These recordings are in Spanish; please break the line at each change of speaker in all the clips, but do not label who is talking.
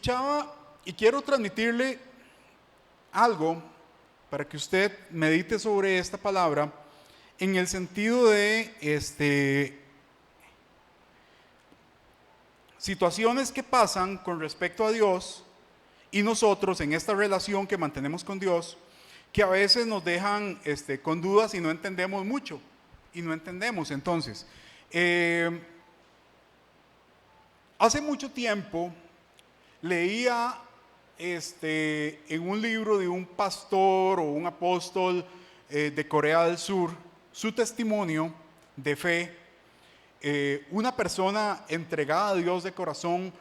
escuchaba y quiero transmitirle algo para que usted medite sobre esta palabra en el sentido de situaciones que pasan con respecto a Dios y nosotros en esta relación que mantenemos con Dios, que a veces nos dejan con dudas y no entendemos mucho. Entonces, hace mucho tiempo leía en un libro de un pastor o un apóstol de Corea del Sur, su testimonio de fe, una persona entregada a Dios de corazón,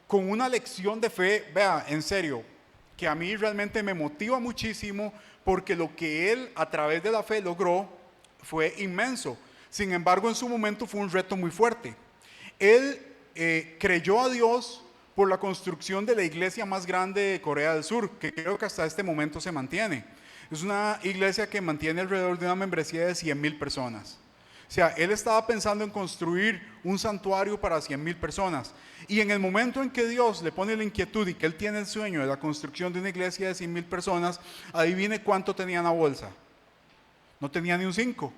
con una lección de fe, vea, en serio, que a mí realmente me motiva muchísimo, porque lo que él a través de la fe logró fue inmenso. Sin embargo, en su momento fue un reto muy fuerte. Él creyó a Dios por la construcción de la iglesia más grande de Corea del Sur, que creo que hasta este momento se mantiene. Es una iglesia que mantiene alrededor de una membresía de 100,000 personas. O sea, él estaba pensando en construir un santuario para 100,000 personas. Y en el momento en que Dios le pone la inquietud y que él tiene el sueño de la construcción de una iglesia de 100,000 personas, adivine cuánto tenía en la bolsa. No tenía ni un 5.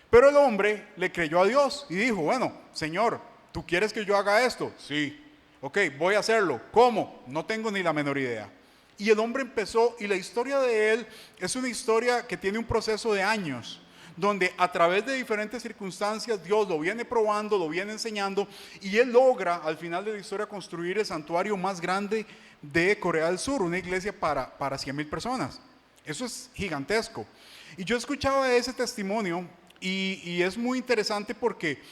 Pero el hombre le creyó a Dios y dijo, bueno, Señor, ¿tú quieres que yo haga esto? Sí. Ok, voy a hacerlo. ¿Cómo? No tengo ni la menor idea. Y el hombre empezó, y la historia de él es una historia que tiene un proceso de años, donde a través de diferentes circunstancias Dios lo viene probando, lo viene enseñando, y él logra al final de la historia construir el santuario más grande de Corea del Sur, una iglesia para 100,000 personas. Eso es gigantesco. Y yo escuchaba ese testimonio y es muy interesante porque...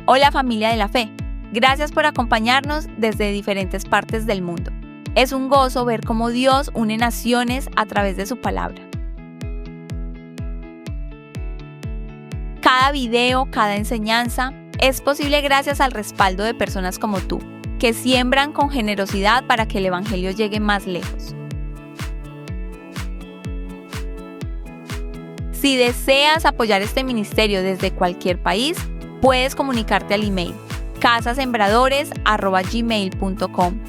Hola familia de la fe, gracias por acompañarnos desde diferentes partes del mundo. Es un gozo ver cómo Dios une naciones a través de su palabra. Cada video, cada enseñanza es posible gracias al respaldo de personas como tú, que siembran con generosidad para que el evangelio llegue más lejos. Si deseas apoyar este ministerio desde cualquier país, puedes comunicarte al email casasembradores@gmail.com.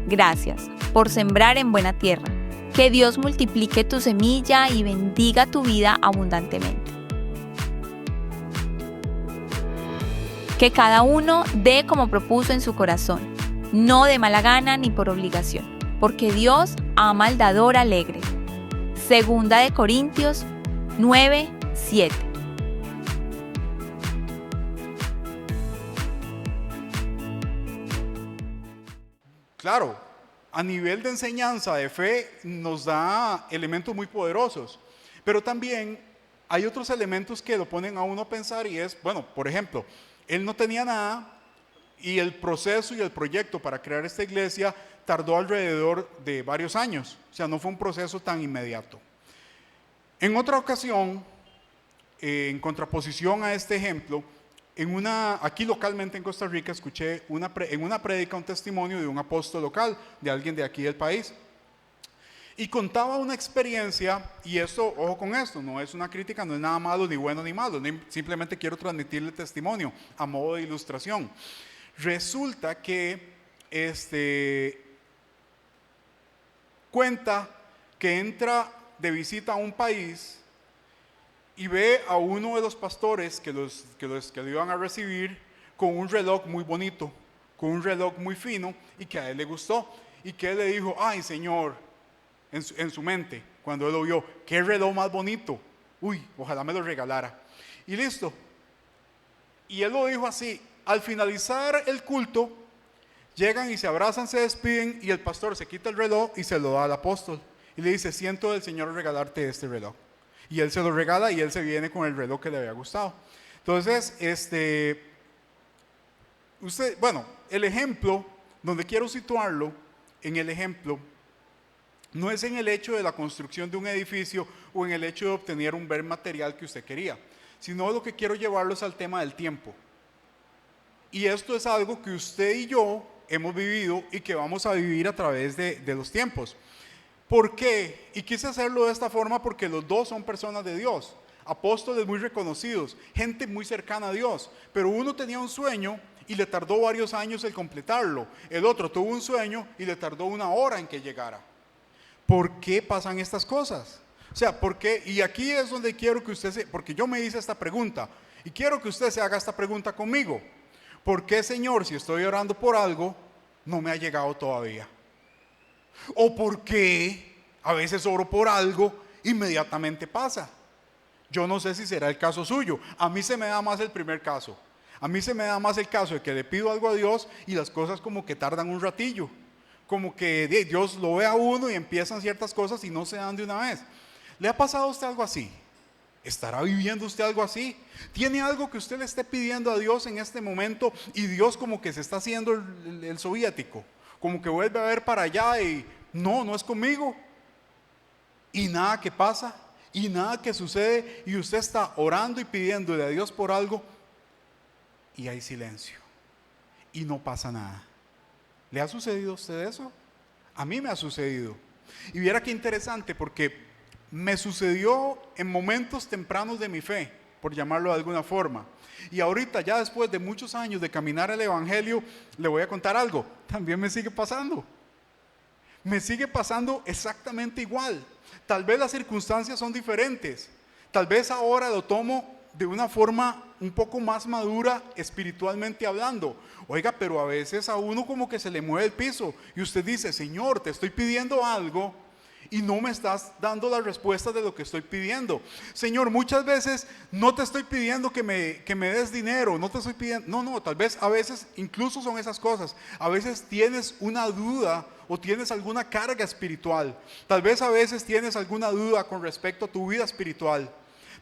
Gracias por sembrar en buena tierra. Que Dios multiplique tu semilla y bendiga tu vida abundantemente. Que cada uno dé como propuso en su corazón, no de mala gana ni por obligación, porque Dios ama al dador alegre. Segunda de Corintios 9:7.
Claro, a nivel de enseñanza de fe nos da elementos muy poderosos, pero también hay otros elementos que lo ponen a uno a pensar y es, bueno, por ejemplo, él no tenía nada y el proceso y el proyecto para crear esta iglesia tardó alrededor de varios años, o sea, no fue un proceso tan inmediato. En otra ocasión, en contraposición a este ejemplo, aquí localmente en Costa Rica escuché en una prédica un testimonio de un apóstol local, de alguien de aquí del país, y contaba una experiencia, y esto, ojo con esto, no es una crítica, no es nada malo, ni bueno ni malo, simplemente quiero transmitirle el testimonio a modo de ilustración. Resulta que cuenta que entra de visita a un país y ve a uno de los pastores que lo iban a recibir con un reloj muy bonito, con un reloj muy fino y que a él le gustó. Y que él le dijo, ay Señor, en su mente, cuando él lo vio, qué reloj más bonito, uy, ojalá me lo regalara. Y listo. Y él lo dijo así, al finalizar el culto, llegan y se abrazan, se despiden y el pastor se quita el reloj y se lo da al apóstol. Y le dice, siento del Señor regalarte este reloj. Y él se lo regala y él se viene con el reloj que le había gustado. Entonces, el ejemplo, donde quiero situarlo, en el ejemplo, no es en el hecho de la construcción de un edificio o en el hecho de obtener un bien material que usted quería, sino lo que quiero llevarlo es al tema del tiempo. Y esto es algo que usted y yo hemos vivido y que vamos a vivir a través de los tiempos. ¿Por qué? Y quise hacerlo de esta forma porque los dos son personas de Dios, apóstoles muy reconocidos, gente muy cercana a Dios, pero uno tenía un sueño y le tardó varios años el completarlo. El otro tuvo un sueño y le tardó 1 hora en que llegara. ¿Por qué pasan estas cosas? O sea, ¿por qué? Y aquí es donde quiero que usted porque yo me hice esta pregunta y quiero que usted se haga esta pregunta conmigo. ¿Por qué, Señor, si estoy orando por algo, no me ha llegado todavía? ¿O por qué a veces oro por algo, inmediatamente pasa? Yo no sé si será el caso suyo. A mí se me da más el primer caso. A mí se me da más el caso de que le pido algo a Dios y las cosas como que tardan un ratillo. Como que Dios lo ve a uno y empiezan ciertas cosas y no se dan de una vez. ¿Le ha pasado a usted algo así? ¿Estará viviendo usted algo así? ¿Tiene algo que usted le esté pidiendo a Dios en este momento y Dios como que se está haciendo el soviético? Como que vuelve a ver para allá y no es conmigo. Y nada que pasa, y nada que sucede, y usted está orando y pidiéndole a Dios por algo y hay silencio y no pasa nada. ¿Le ha sucedido a usted eso? A mí me ha sucedido. Y viera qué interesante, porque me sucedió en momentos tempranos de mi fe, por llamarlo de alguna forma. Y ahorita, ya después de muchos años de caminar el Evangelio, le voy a contar algo. También me sigue pasando. Me sigue pasando exactamente igual. Tal vez las circunstancias son diferentes. Tal vez ahora lo tomo de una forma un poco más madura espiritualmente hablando. Oiga, pero a veces a uno como que se le mueve el piso y usted dice: Señor, te estoy pidiendo algo y no me estás dando las respuestas de lo que estoy pidiendo. Señor, muchas veces no te estoy pidiendo que me des dinero, no te estoy pidiendo, no, tal vez a veces incluso son esas cosas. A veces tienes una duda o tienes alguna carga espiritual. Tal vez a veces tienes alguna duda con respecto a tu vida espiritual.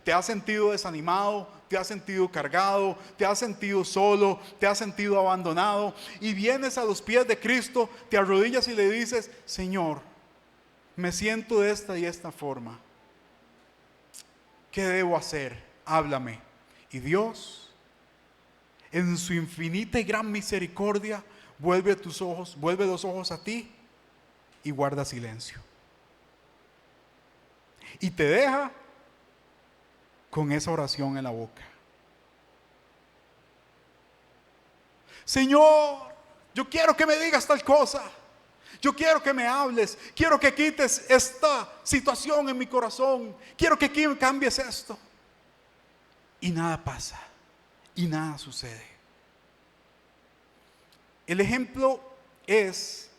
Te has sentido desanimado, te has sentido cargado, te has sentido solo, te has sentido abandonado y vienes a los pies de Cristo, te arrodillas y le dices: Señor, me siento de esta y esta forma. ¿Qué debo hacer? Háblame. Y Dios, en su infinita y gran misericordia, vuelve los ojos a ti y guarda silencio. Y te deja con esa oración en la boca. Señor, yo quiero que me digas tal cosa. Yo quiero que me hables, quiero que quites esta situación en mi corazón, quiero que cambies esto. Y nada pasa, y nada sucede. El ejemplo es,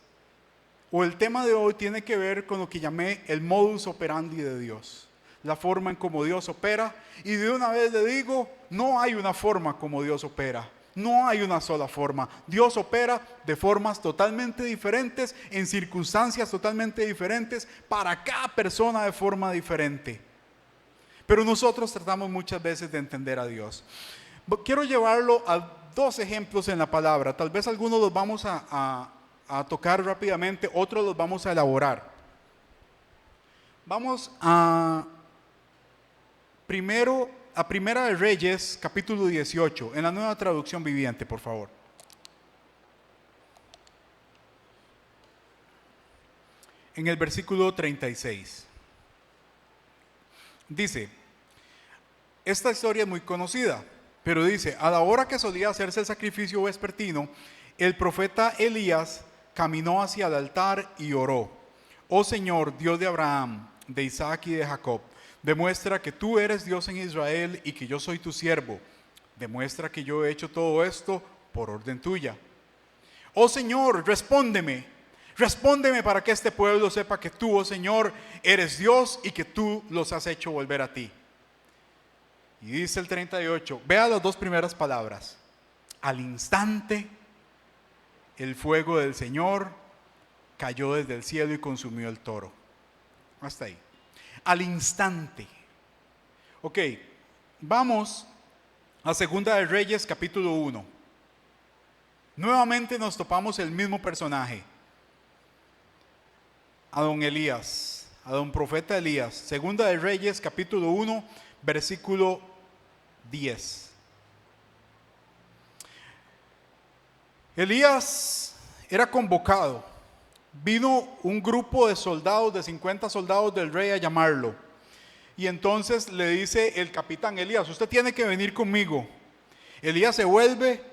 o el tema de hoy tiene que ver con lo que llamé el modus operandi de Dios. La forma en cómo Dios opera. Y de una vez le digo, no hay una forma como Dios opera. No hay una sola forma. Dios opera de formas totalmente diferentes, en circunstancias totalmente diferentes, para cada persona de forma diferente. Pero nosotros tratamos muchas veces de entender a Dios. Quiero llevarlo a 2 ejemplos en la palabra. Tal vez algunos los vamos a tocar rápidamente, otros los vamos a elaborar. Vamos a Primera de Reyes, capítulo 18, en la Nueva Traducción Viviente, por favor. En el versículo 36. Dice, esta historia es muy conocida, pero dice: a la hora que solía hacerse el sacrificio vespertino, el profeta Elías caminó hacia el altar y oró: oh Señor, Dios de Abraham, de Isaac y de Jacob, demuestra que tú eres Dios en Israel y que yo soy tu siervo. Demuestra que yo he hecho todo esto por orden tuya. Oh Señor, respóndeme para que este pueblo sepa que tú, oh Señor, eres Dios y que tú los has hecho volver a ti. Y dice el 38, vea las 2 primeras palabras: al instante el fuego del Señor cayó desde el cielo y consumió el toro. Hasta ahí. Al instante. Ok, vamos a Segunda de Reyes, capítulo 1. Nuevamente nos topamos el mismo personaje, a don Elías, a don profeta Elías. Segunda de Reyes, capítulo 1, versículo 10. Elías era convocado. Vino un grupo de soldados, de 50 soldados del rey, a llamarlo. Y entonces le dice el capitán: Elías, usted tiene que venir conmigo. Elías se vuelve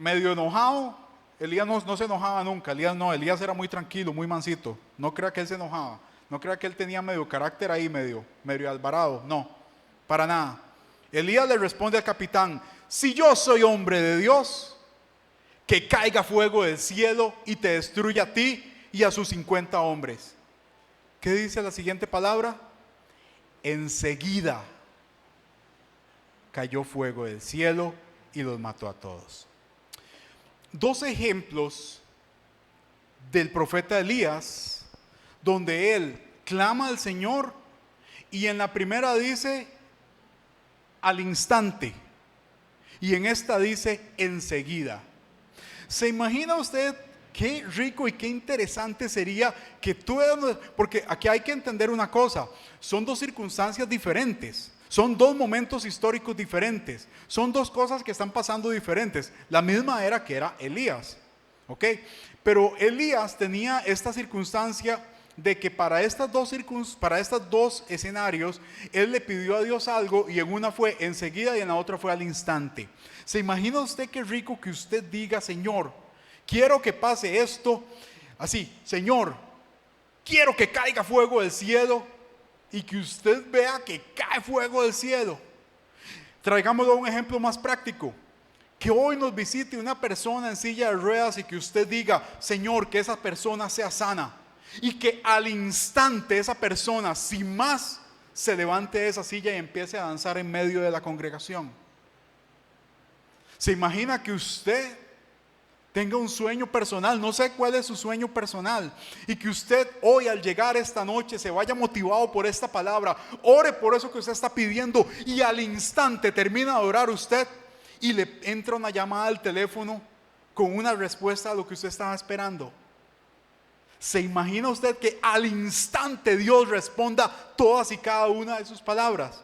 medio enojado. Elías no se enojaba nunca. Elías era muy tranquilo, muy mansito. No crea que él se enojaba. No crea que él tenía medio carácter ahí, medio alvarado. No, para nada. Elías le responde al capitán: si yo soy hombre de Dios, que caiga fuego del cielo y te destruya a ti y a sus 50 hombres. ¿Qué dice la siguiente palabra? Enseguida cayó fuego del cielo y los mató a todos. Dos ejemplos del profeta Elías, donde él clama al Señor, y en la primera dice al instante, y en esta dice enseguida. ¿Se imagina usted qué rico y qué interesante sería que porque aquí hay que entender una cosa, son dos circunstancias diferentes, son dos momentos históricos diferentes, son dos cosas que están pasando diferentes, la misma era que era Elías, ¿ok? Pero Elías tenía esta circunstancia de que para estos dos escenarios, él le pidió a Dios algo, y en una fue enseguida y en la otra fue al instante. ¿Se imagina usted qué rico que usted diga: Señor, quiero que pase esto así, Señor, quiero que caiga fuego del cielo, y que usted vea que cae fuego del cielo? Traigámoslo a un ejemplo más práctico. Que hoy nos visite una persona en silla de ruedas y que usted diga: Señor, que esa persona sea sana, y que al instante esa persona, sin más, se levante de esa silla y empiece a danzar en medio de la congregación. ¿Se imagina que usted tenga un sueño personal? No sé cuál es su sueño personal, y que usted hoy, al llegar esta noche, se vaya motivado por esta palabra, ore por eso que usted está pidiendo, y al instante termina de orar usted y le entra una llamada al teléfono con una respuesta a lo que usted estaba esperando. ¿Se imagina usted que al instante Dios responda todas y cada una de sus palabras?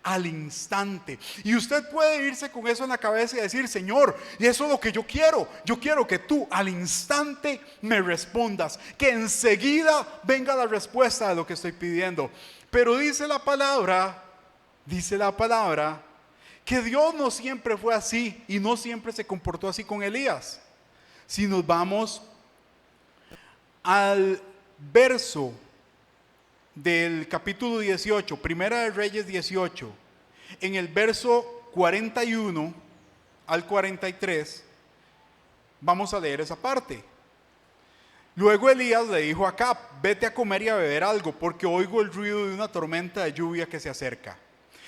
Al instante. Y usted puede irse con eso en la cabeza y decir: Señor, y eso es lo que yo quiero. Yo quiero que tú al instante me respondas, que enseguida venga la respuesta de lo que estoy pidiendo. Pero dice la palabra que Dios no siempre fue así, y no siempre se comportó así con Elías. Si nos vamos al verso del capítulo 18, Primera de Reyes 18, en el verso 41 al 43, vamos a leer esa parte. Luego Elías le dijo a Acab: vete a comer y a beber algo, porque oigo el ruido de una tormenta de lluvia que se acerca.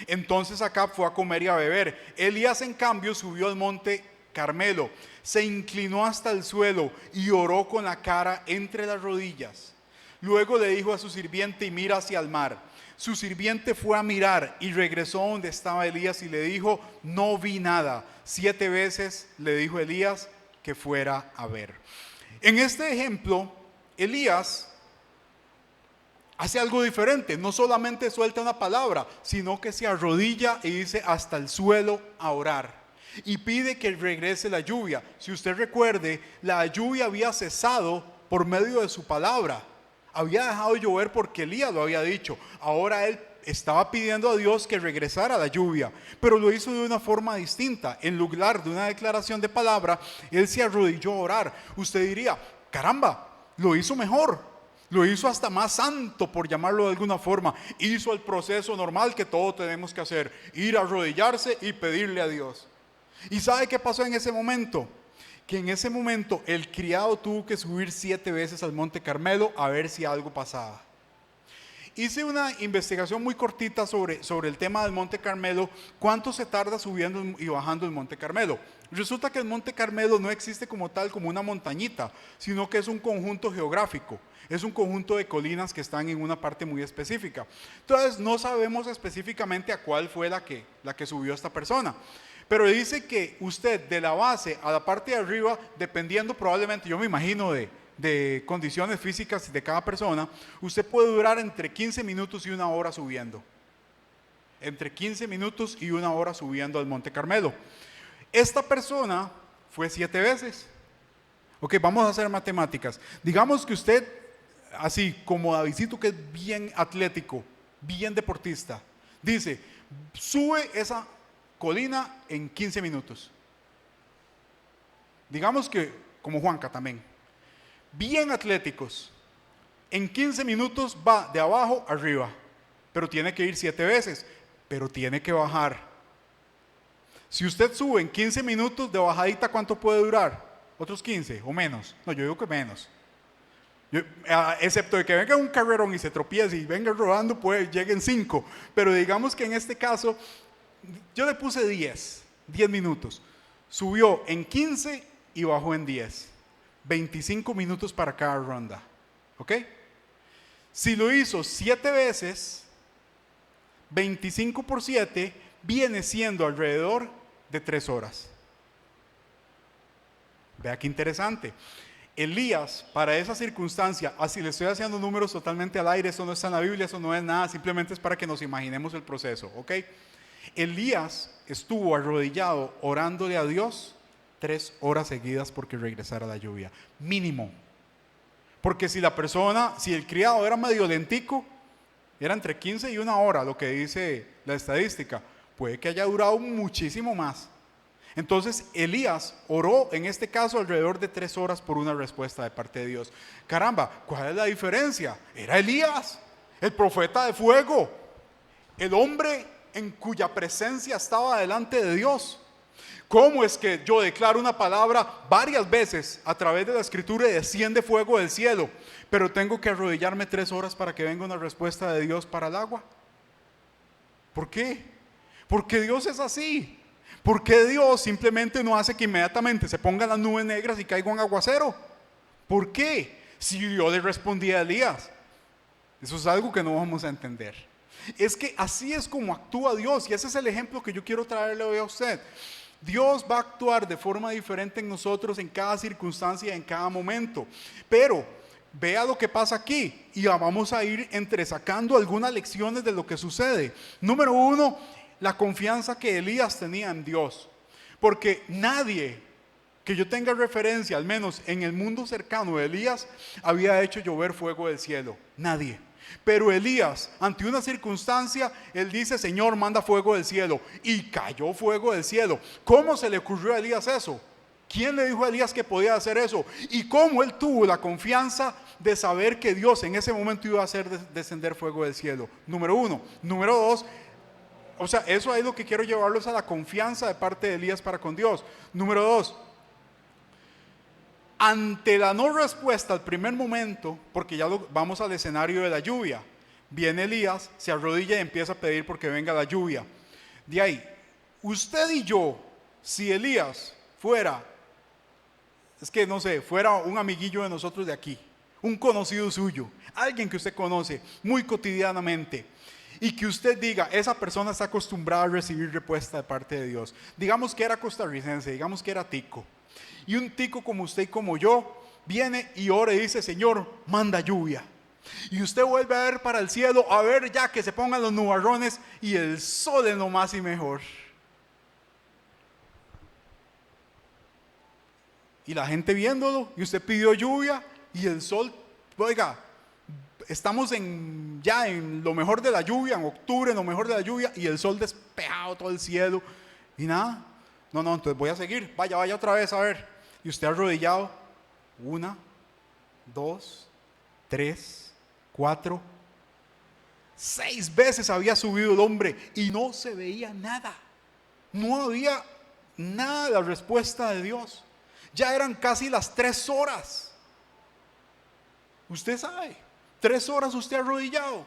Entonces Acab fue a comer y a beber. Elías, en cambio, subió al monte Carmelo, se inclinó hasta el suelo y oró con la cara entre las rodillas. Luego le dijo a su sirviente: y mira hacia el mar. Su sirviente fue a mirar y regresó donde estaba Elías y le dijo: no vi nada. 7 veces le dijo Elías que fuera a ver. En este ejemplo, Elías hace algo diferente. No solamente suelta una palabra, sino que se arrodilla y dice: hasta el suelo a orar. Y pide que regrese la lluvia. Si usted recuerde, la lluvia había cesado por medio de su palabra. Había dejado de llover porque Elías lo había dicho. Ahora él estaba pidiendo a Dios que regresara la lluvia, pero lo hizo de una forma distinta. En lugar de una declaración de palabra, él se arrodilló a orar. Usted diría: caramba, lo hizo mejor, lo hizo hasta más santo, por llamarlo de alguna forma. Hizo el proceso normal que todos tenemos que hacer: ir a arrodillarse y pedirle a Dios. ¿Y sabe qué pasó en ese momento? Que en ese momento el criado tuvo que subir 7 veces al monte Carmelo a ver si algo pasaba. Hice una investigación muy cortita sobre el tema del monte Carmelo. ¿Cuánto se tarda subiendo y bajando el monte Carmelo? Resulta que el monte Carmelo no existe como tal, como una montañita, sino que es un conjunto geográfico. Es un conjunto de colinas que están en una parte muy específica. Entonces no sabemos específicamente a cuál fue la que subió esta persona. Pero dice que usted, de la base a la parte de arriba, dependiendo probablemente, yo me imagino, de condiciones físicas de cada persona, usted puede durar entre 15 minutos y 1 hora subiendo. Entre 15 minutos y 1 hora subiendo al Monte Carmelo. Esta persona fue 7 veces. Ok, vamos a hacer matemáticas. Digamos que usted, así como Davidcito, que es bien atlético, bien deportista, dice: sube esa colina en 15 minutos. digamos que como Juanca también, bien atléticos, en 15 minutos va de abajo arriba, pero tiene que ir 7 veces, pero tiene que bajar. Si usted sube en 15 minutos de bajadita, ¿cuánto puede durar? ¿Otros 15 o menos? No, yo digo que menos. Excepto de que venga un carrerón y se tropiece y venga rodando, pues lleguen 5. Pero digamos que en este caso, yo le puse 10 minutos. Subió en 15 y bajó en 10. 25 minutos para cada ronda. ¿Ok? Si lo hizo 7 veces, 25 por 7 viene siendo alrededor de 3 horas. Vea qué interesante. Elías, para esa circunstancia, así le estoy haciendo números totalmente al aire, eso no está en la Biblia, eso no es nada, simplemente es para que nos imaginemos el proceso, ¿ok? Elías estuvo arrodillado orándole a Dios 3 horas seguidas porque regresara la lluvia, mínimo. Porque si el criado era medio lentico, era entre 15 y 1 hora, lo que dice la estadística, puede que haya durado muchísimo más. Entonces Elías oró en este caso alrededor de 3 horas por una respuesta de parte de Dios. Caramba, ¿cuál es la diferencia? Era Elías, el profeta de fuego, el hombre en cuya presencia estaba delante de Dios. ¿Cómo es que yo declaro una palabra varias veces a través de la escritura y desciende fuego del cielo, pero tengo que arrodillarme 3 horas para que venga una respuesta de Dios para el agua? ¿Por qué? Porque Dios es así. ¿Por qué Dios simplemente no hace que inmediatamente se pongan las nubes negras y caiga un aguacero? ¿Por qué? Si Dios le respondía a Elías. Eso es algo que no vamos a entender. Es que así es como actúa Dios, y ese es el ejemplo que yo quiero traerle hoy a usted. Dios va a actuar de forma diferente en nosotros en cada circunstancia, en cada momento. Pero vea lo que pasa aquí y vamos a ir entresacando algunas lecciones de lo que sucede. Número 1, la confianza que Elías tenía en Dios. Porque nadie que yo tenga referencia, al menos en el mundo cercano de Elías, había hecho llover fuego del cielo. Nadie. Pero Elías, ante una circunstancia, él dice: Señor, manda fuego del cielo. Y cayó fuego del cielo. ¿Cómo se le ocurrió a Elías eso? ¿Quién le dijo a Elías que podía hacer eso? ¿Y cómo él tuvo la confianza de saber que Dios en ese momento iba a hacer descender fuego del cielo? Número 1. Número 2, o sea, eso es lo que quiero llevarlos a la confianza de parte de Elías para con Dios. Número 2, ante la no respuesta al primer momento, porque ya vamos al escenario de la lluvia, viene Elías, se arrodilla y empieza a pedir porque venga la lluvia. De ahí, usted y yo, si Elías fuera, fuera un amiguillo de nosotros de aquí, un conocido suyo, alguien que usted conoce muy cotidianamente, y que usted diga, esa persona está acostumbrada a recibir respuesta de parte de Dios. Digamos que era costarricense, digamos que era tico. Y un tico como usted y como yo viene y ora y dice: Señor, manda lluvia. Y usted vuelve a ver para el cielo, a ver ya que se pongan los nubarrones y el sol es lo más y mejor. Y la gente viéndolo, y usted pidió lluvia y el sol, oiga, estamos ya en lo mejor de la lluvia, en octubre, en lo mejor de la lluvia, y el sol despejado todo el cielo, y nada. No, entonces voy a seguir, vaya otra vez a ver. Y usted arrodillado, 1, 2, 3, 4, 6 veces había subido el hombre y no se veía nada. No había nada de la respuesta de Dios. Ya eran casi las 3 horas. Usted sabe, 3 horas usted arrodillado.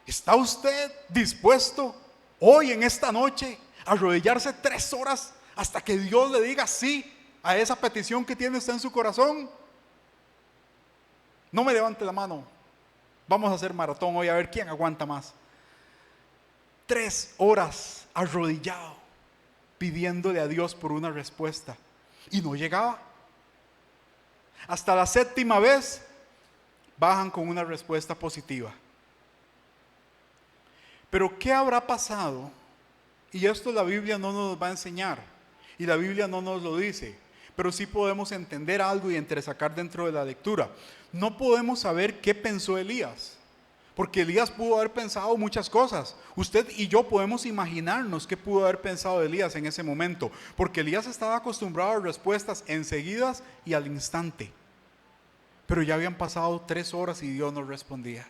¿Está usted dispuesto hoy en esta noche a arrodillarse 3 horas hasta que Dios le diga sí a esa petición que tiene usted en su corazón? No me levante la mano. Vamos a hacer maratón hoy a ver quién aguanta más. 3 horas arrodillado, pidiéndole a Dios por una respuesta, y no llegaba. Hasta la 7ª vez bajan con una respuesta positiva. Pero ¿qué habrá pasado? Y esto la Biblia no nos va a enseñar, y la Biblia no nos lo dice, pero sí podemos entender algo y entresacar dentro de la lectura. No podemos saber qué pensó Elías, Porque Elías pudo haber pensado muchas cosas. Usted y yo podemos imaginarnos qué pudo haber pensado Elías en ese momento. Porque Elías estaba acostumbrado a respuestas enseguidas y al instante. Pero ya habían pasado 3 horas y Dios no respondía.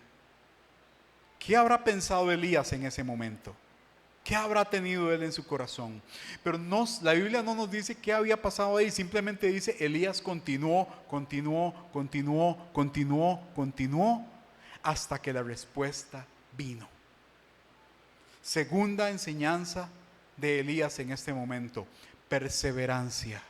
¿Qué habrá pensado Elías en ese momento? ¿Qué habrá tenido él en su corazón? Pero la Biblia no nos dice qué había pasado ahí. Simplemente dice, Elías continuó hasta que la respuesta vino. Segunda enseñanza de Elías en este momento: perseverancia.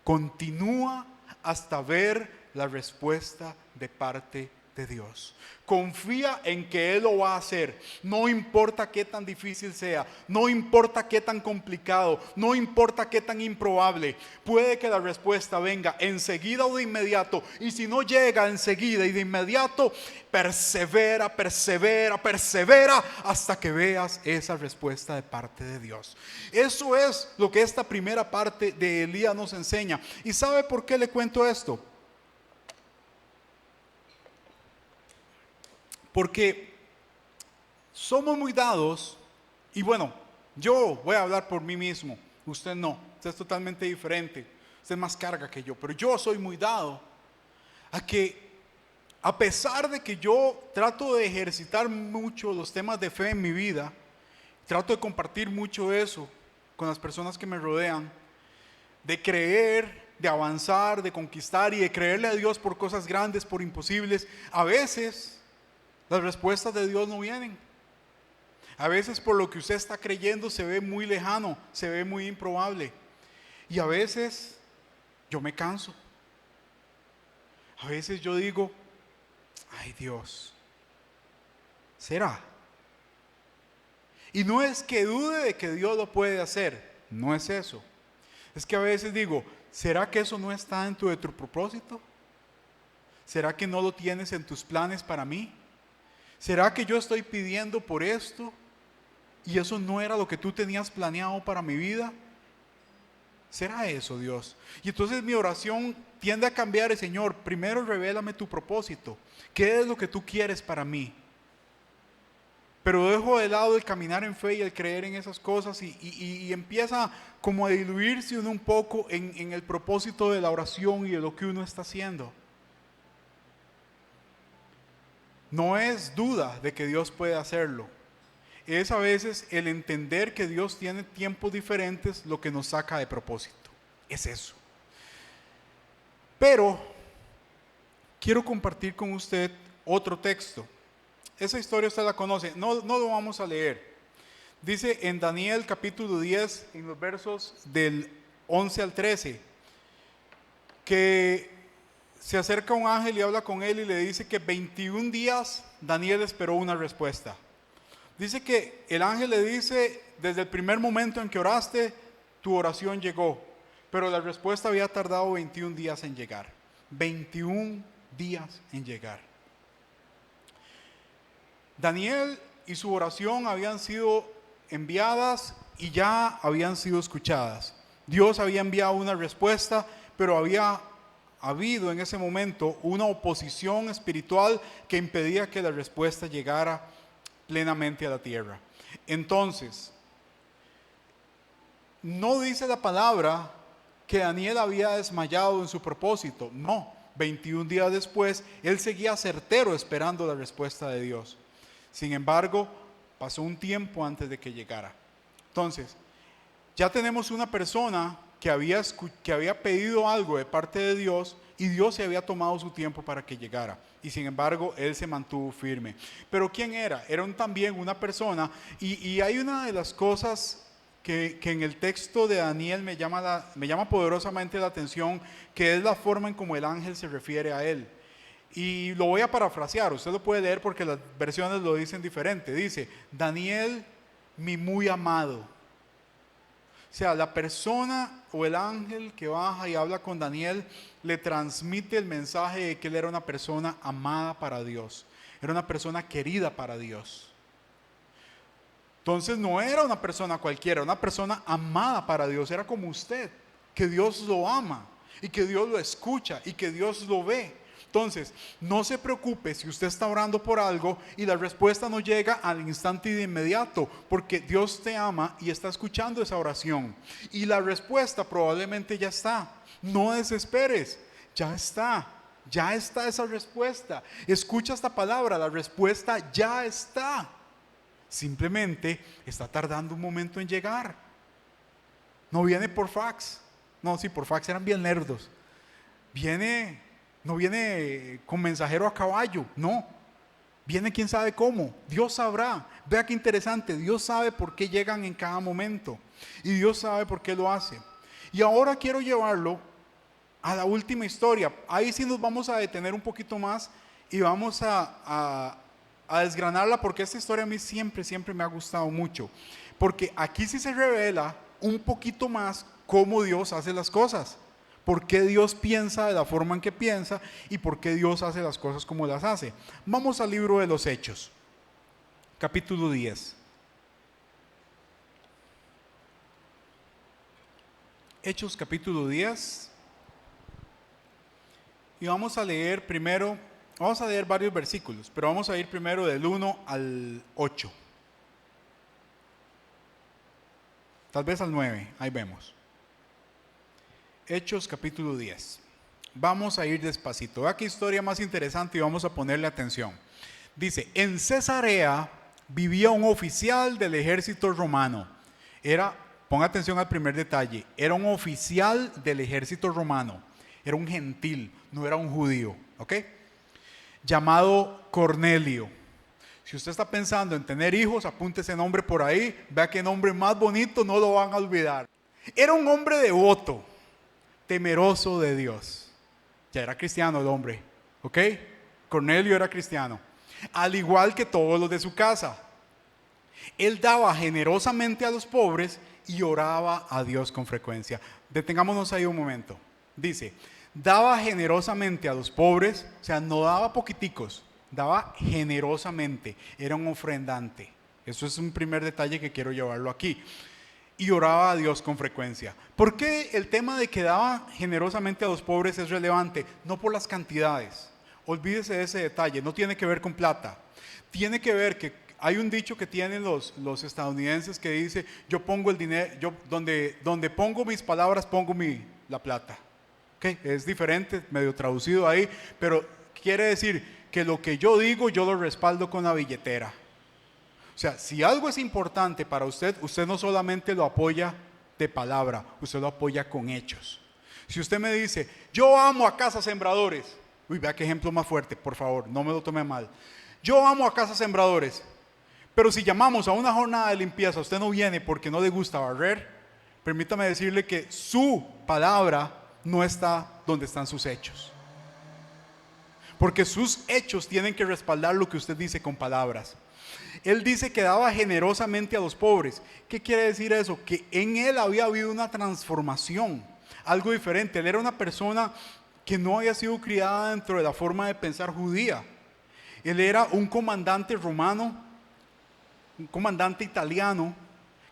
Continúa hasta ver la respuesta de parte de Dios. Confía en que Él lo va a hacer. No importa qué tan difícil sea, no importa qué tan complicado, no importa qué tan improbable. Puede que la respuesta venga enseguida o de inmediato, y si no llega enseguida y de inmediato, persevera hasta que veas esa respuesta de parte de Dios. Eso es lo que esta primera parte de Elías nos enseña. ¿Y sabe por qué le cuento esto? Porque somos muy dados, y bueno, yo voy a hablar por mí mismo, usted no, usted es totalmente diferente, usted es más carga que yo, pero yo soy muy dado a que, a pesar de que yo trato de ejercitar mucho los temas de fe en mi vida, trato de compartir mucho eso con las personas que me rodean, de creer, de avanzar, de conquistar y de creerle a Dios por cosas grandes, por imposibles, a veces las respuestas de Dios no vienen. A veces por lo que usted está creyendo se ve muy lejano, se ve muy improbable. Y a veces yo me canso. A veces yo digo, ay Dios, ¿será? Y no es que dude de que Dios lo puede hacer, no es eso. Es que a veces digo, ¿será que eso no está dentro de tu propósito? ¿Será que no lo tienes en tus planes para mí? ¿Será que yo estoy pidiendo por esto y eso no era lo que tú tenías planeado para mi vida? ¿Será eso, Dios? Y entonces mi oración tiende a cambiar. Señor, primero revélame tu propósito. ¿Qué es lo que tú quieres para mí? Pero dejo de lado el caminar en fe y el creer en esas cosas y empieza como a diluirse uno un poco en el propósito de la oración y de lo que uno está haciendo. No es duda de que Dios puede hacerlo. Es a veces el entender que Dios tiene tiempos diferentes lo que nos saca de propósito. Es eso. Pero quiero compartir con usted otro texto. Esa historia usted la conoce. No lo vamos a leer. Dice en Daniel capítulo 10, en los versos del 11 al 13, que se acerca un ángel y habla con él y le dice que 21 días Daniel esperó una respuesta. Dice que el ángel le dice, desde el primer momento en que oraste, tu oración llegó, pero la respuesta había tardado 21 días en llegar. 21 días en llegar. Daniel y su oración habían sido enviadas y ya habían sido escuchadas. Dios había enviado una respuesta, pero había habido en ese momento una oposición espiritual que impedía que la respuesta llegara plenamente a la tierra. Entonces, no dice la palabra que Daniel había desmayado en su propósito. No, 21 días después, él seguía certero esperando la respuesta de Dios. Sin embargo, pasó un tiempo antes de que llegara. Entonces, ya tenemos una persona que había pedido algo de parte de Dios y Dios se había tomado su tiempo para que llegara. Y sin embargo, él se mantuvo firme. Pero ¿quién era? Era también una persona. Y hay una de las cosas que en el texto de Daniel me llama poderosamente la atención, que es la forma en cómo el ángel se refiere a él. Y lo voy a parafrasear, usted lo puede leer porque las versiones lo dicen diferente. Dice, Daniel, mi muy amado. O sea, la persona o el ángel que baja y habla con Daniel le transmite el mensaje de que él era una persona amada para Dios. Era una persona querida para Dios. Entonces no era una persona cualquiera, era una persona amada para Dios. Era como usted, que Dios lo ama y que Dios lo escucha y que Dios lo ve. Entonces, no se preocupe si usted está orando por algo y la respuesta no llega al instante y de inmediato, porque Dios te ama y está escuchando esa oración. Y la respuesta probablemente ya está. No desesperes, ya está esa respuesta. Escucha esta palabra, la respuesta ya está. Simplemente está tardando un momento en llegar. No viene por fax. No, sí, por fax eran bien lerdos. No viene con mensajero a caballo, no. Viene quién sabe cómo, Dios sabrá. Vea qué interesante, Dios sabe por qué llegan en cada momento. Y Dios sabe por qué lo hace. Y ahora quiero llevarlo a la última historia. Ahí sí nos vamos a detener un poquito más y vamos a desgranarla, porque esta historia a mí siempre me ha gustado mucho. Porque aquí sí se revela un poquito más cómo Dios hace las cosas. Por qué Dios piensa de la forma en que piensa y por qué Dios hace las cosas como las hace. Vamos al libro de los Hechos, capítulo 10. Hechos capítulo 10. Y vamos a leer primero, vamos a leer varios versículos, pero vamos a ir primero del 1 al 8. Tal vez al 9, ahí vemos. Hechos capítulo 10. Vamos a ir despacito. Vea qué historia más interesante y vamos a ponerle atención. Dice, en Cesarea vivía un oficial del ejército romano. Ponga atención al primer detalle, era un oficial del ejército romano. Era un gentil, no era un judío, ¿ok? Llamado Cornelio. Si usted está pensando en tener hijos, apunte ese nombre por ahí. Vea qué nombre más bonito, no lo van a olvidar. Era un hombre devoto, temeroso de Dios. Ya era cristiano el hombre, ¿ok? Cornelio era cristiano, al igual que todos los de su casa. Él daba generosamente a los pobres y oraba a Dios con frecuencia. Detengámonos ahí un momento. Dice, daba generosamente a los pobres, o sea, no daba poquiticos, daba generosamente, era un ofrendante. Eso es un primer detalle que quiero llevarlo aquí. Y oraba a Dios con frecuencia. ¿Por qué el tema de que daba generosamente a los pobres es relevante? No por las cantidades. Olvídese de ese detalle, no tiene que ver con plata. Tiene que ver que hay un dicho que tienen los estadounidenses que dice, yo pongo el dinero, donde pongo mis palabras pongo la plata. ¿Okay? Es diferente, medio traducido ahí, pero quiere decir que lo que yo digo yo lo respaldo con la billetera. O sea, si algo es importante para usted, usted no solamente lo apoya de palabra, usted lo apoya con hechos. Si usted me dice, yo amo a Casa Sembradores, vea qué ejemplo más fuerte, por favor, no me lo tome mal. Yo amo a Casa Sembradores, pero si llamamos a una jornada de limpieza, usted no viene porque no le gusta barrer, permítame decirle que su palabra no está donde están sus hechos. Porque sus hechos tienen que respaldar lo que usted dice con palabras. Él dice que daba generosamente a los pobres. ¿Qué quiere decir eso? Que en él había habido una transformación, algo diferente. Él era una persona que no había sido criada dentro de la forma de pensar judía. Él era un comandante romano, un comandante italiano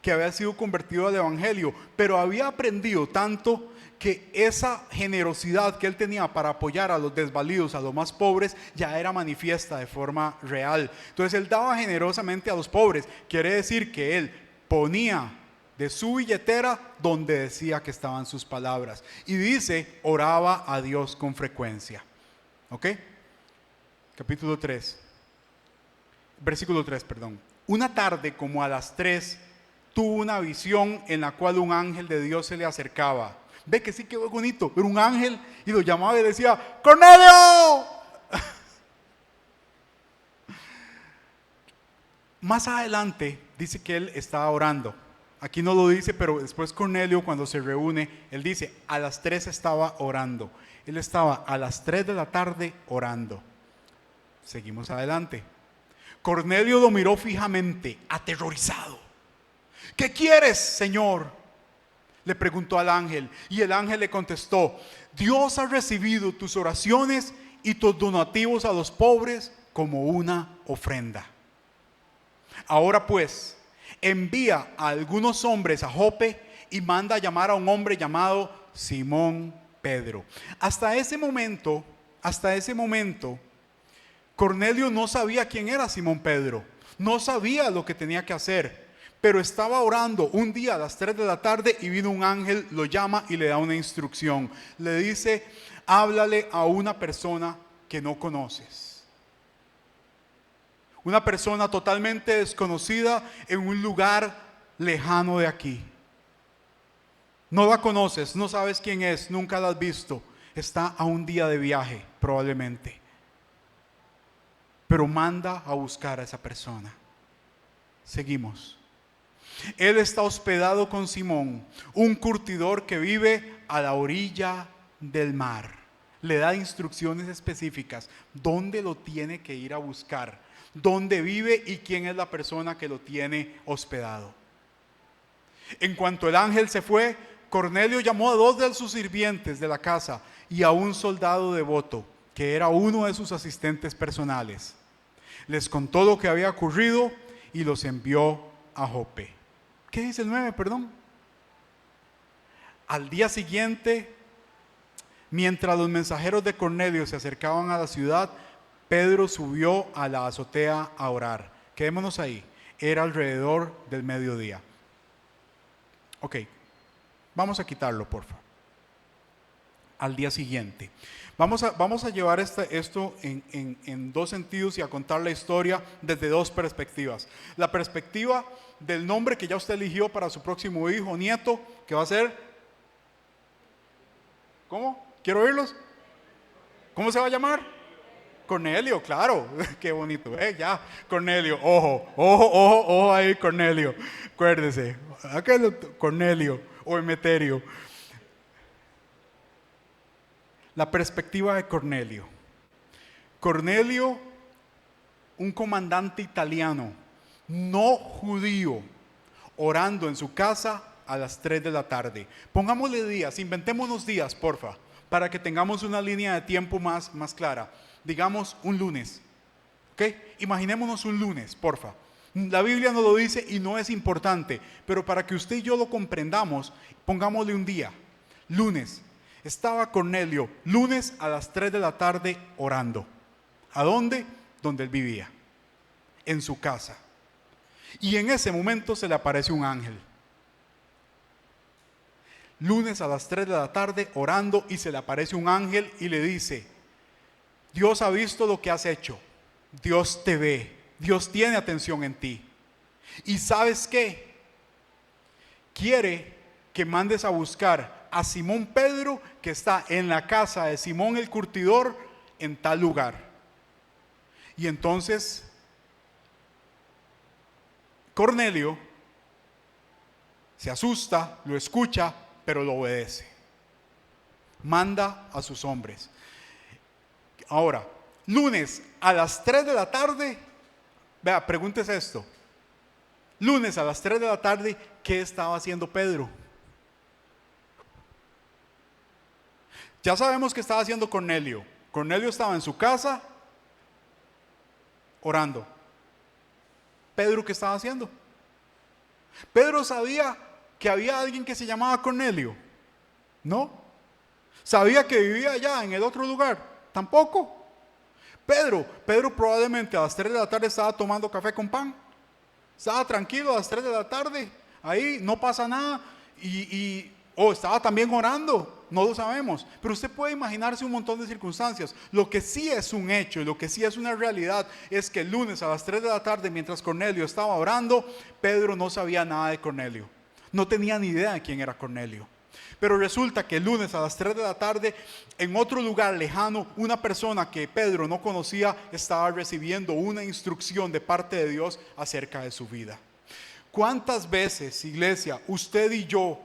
que había sido convertido al evangelio, pero había aprendido tanto que esa generosidad que él tenía para apoyar a los desvalidos, a los más pobres, ya era manifiesta de forma real. Entonces él daba generosamente a los pobres. Quiere decir que él ponía de su billetera donde decía que estaban sus palabras. Y dice, oraba a Dios con frecuencia. ¿Ok? Capítulo 3. Versículo 3, perdón. Una tarde como a las 3 tuvo una visión en la cual un ángel de Dios se le acercaba. Ve que sí quedó bonito, era un ángel y lo llamaba y decía, ¡Cornelio! Más adelante dice que él estaba orando. Aquí no lo dice, pero después Cornelio cuando se reúne, él dice, a las 3 estaba orando. Él estaba a las 3 de la tarde orando. Seguimos adelante. Cornelio lo miró fijamente, aterrorizado. ¿Qué quieres, Señor?, le preguntó al ángel, y el ángel le contestó, Dios ha recibido tus oraciones y tus donativos a los pobres como una ofrenda. Ahora pues, envía a algunos hombres a Jope y manda a llamar a un hombre llamado Simón Pedro. Hasta ese momento, hasta ese momento, Cornelio no sabía quién era Simón Pedro, no sabía lo que tenía que hacer, pero estaba orando un día a las 3 de la tarde y vino un ángel, lo llama y le da una instrucción. Le dice, háblale a una persona que no conoces. Una persona totalmente desconocida en un lugar lejano de aquí. No la conoces, no sabes quién es, nunca la has visto. Está a un día de viaje, probablemente. Pero manda a buscar a esa persona. Seguimos. Él está hospedado con Simón, un curtidor que vive a la orilla del mar. Le da instrucciones específicas. ¿Dónde lo tiene que ir a buscar? ¿Dónde vive y quién es la persona que lo tiene hospedado? En cuanto el ángel se fue, Cornelio llamó a 2 de sus sirvientes de la casa y a un soldado devoto, que era uno de sus asistentes personales. Les contó lo que había ocurrido y los envió a Jope. ¿Qué dice el 9, perdón? Al día siguiente, mientras los mensajeros de Cornelio se acercaban a la ciudad, Pedro subió a la azotea a orar. Quedémonos ahí. Era alrededor del mediodía. Ok, vamos a quitarlo, por favor. Al día siguiente. Vamos a llevar esto en 2 sentidos y a contar la historia desde 2 perspectivas. La perspectiva del nombre que ya usted eligió para su próximo hijo, nieto, que va a ser... ¿Cómo? ¿Quiero oírlos? ¿Cómo se va a llamar? Cornelio, claro. Qué bonito, ya, Cornelio. Ojo ahí, Cornelio. Acuérdese, Cornelio o Emeterio. La perspectiva de Cornelio. Cornelio, un comandante italiano, no judío, orando en su casa a las 3 de la tarde. Pongámosle días, inventémonos días, porfa, para que tengamos una línea de tiempo más clara. Digamos un lunes, ¿ok? Imaginémonos un lunes, porfa. La Biblia no lo dice y no es importante, pero para que usted y yo lo comprendamos, pongámosle un día. Lunes. Estaba Cornelio, lunes a las 3 de la tarde orando. ¿A dónde? Donde él vivía, en su casa. Y en ese momento se le aparece un ángel. Lunes a las 3 de la tarde orando y se le aparece un ángel y le dice, Dios ha visto lo que has hecho, Dios te ve, Dios tiene atención en ti. ¿Y sabes qué? Quiere que mandes a buscar a Simón Pedro, que está en la casa de Simón el curtidor, en tal lugar. Y entonces Cornelio se asusta, lo escucha, pero lo obedece. Manda a sus hombres. Ahora, lunes a las 3 de la tarde, vea, pregúntese esto. Lunes a las 3 de la tarde, ¿qué estaba haciendo Pedro? Ya sabemos que estaba haciendo Cornelio. Cornelio estaba en su casa orando. ¿Pedro qué estaba haciendo? ¿Pedro sabía que había alguien que se llamaba Cornelio? No. ¿Sabía que vivía allá en el otro lugar? Tampoco. Pedro probablemente a las 3 de la tarde estaba tomando café con pan. Estaba tranquilo a las 3 de la tarde. Ahí no pasa nada. O estaba también orando. No lo sabemos, pero usted puede imaginarse un montón de circunstancias. Lo que sí es un hecho y lo que sí es una realidad es que el lunes a las 3 de la tarde, mientras Cornelio estaba orando, Pedro no sabía nada de Cornelio. No tenía ni idea de quién era Cornelio. Pero resulta que el lunes a las 3 de la tarde, en otro lugar lejano, una persona que Pedro no conocía estaba recibiendo una instrucción de parte de Dios acerca de su vida. ¿Cuántas veces, iglesia, usted y yo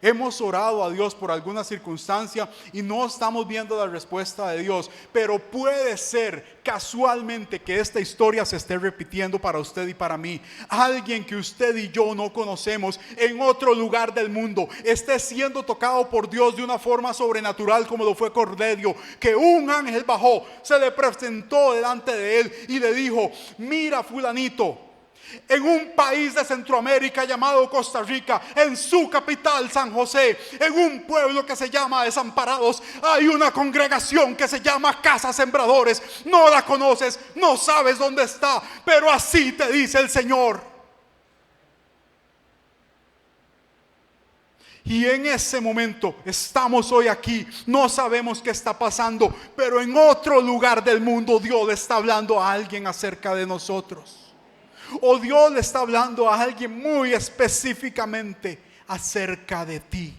hemos orado a Dios por alguna circunstancia y no estamos viendo la respuesta de Dios? Pero puede ser casualmente que esta historia se esté repitiendo para usted y para mí. Alguien que usted y yo no conocemos en otro lugar del mundo esté siendo tocado por Dios de una forma sobrenatural, como lo fue Cornelio, que un ángel bajó, se le presentó delante de él y le dijo: mira, fulanito, En un país de Centroamérica llamado Costa Rica, en su capital San José, en un pueblo que se llama Desamparados, hay una congregación que se llama Casa Sembradores. No la conoces, no sabes dónde está, pero así te dice el Señor. Y en ese momento estamos hoy aquí, no sabemos qué está pasando, pero en otro lugar del mundo Dios le está hablando a alguien acerca de nosotros. O Dios le está hablando a alguien muy específicamente acerca de ti.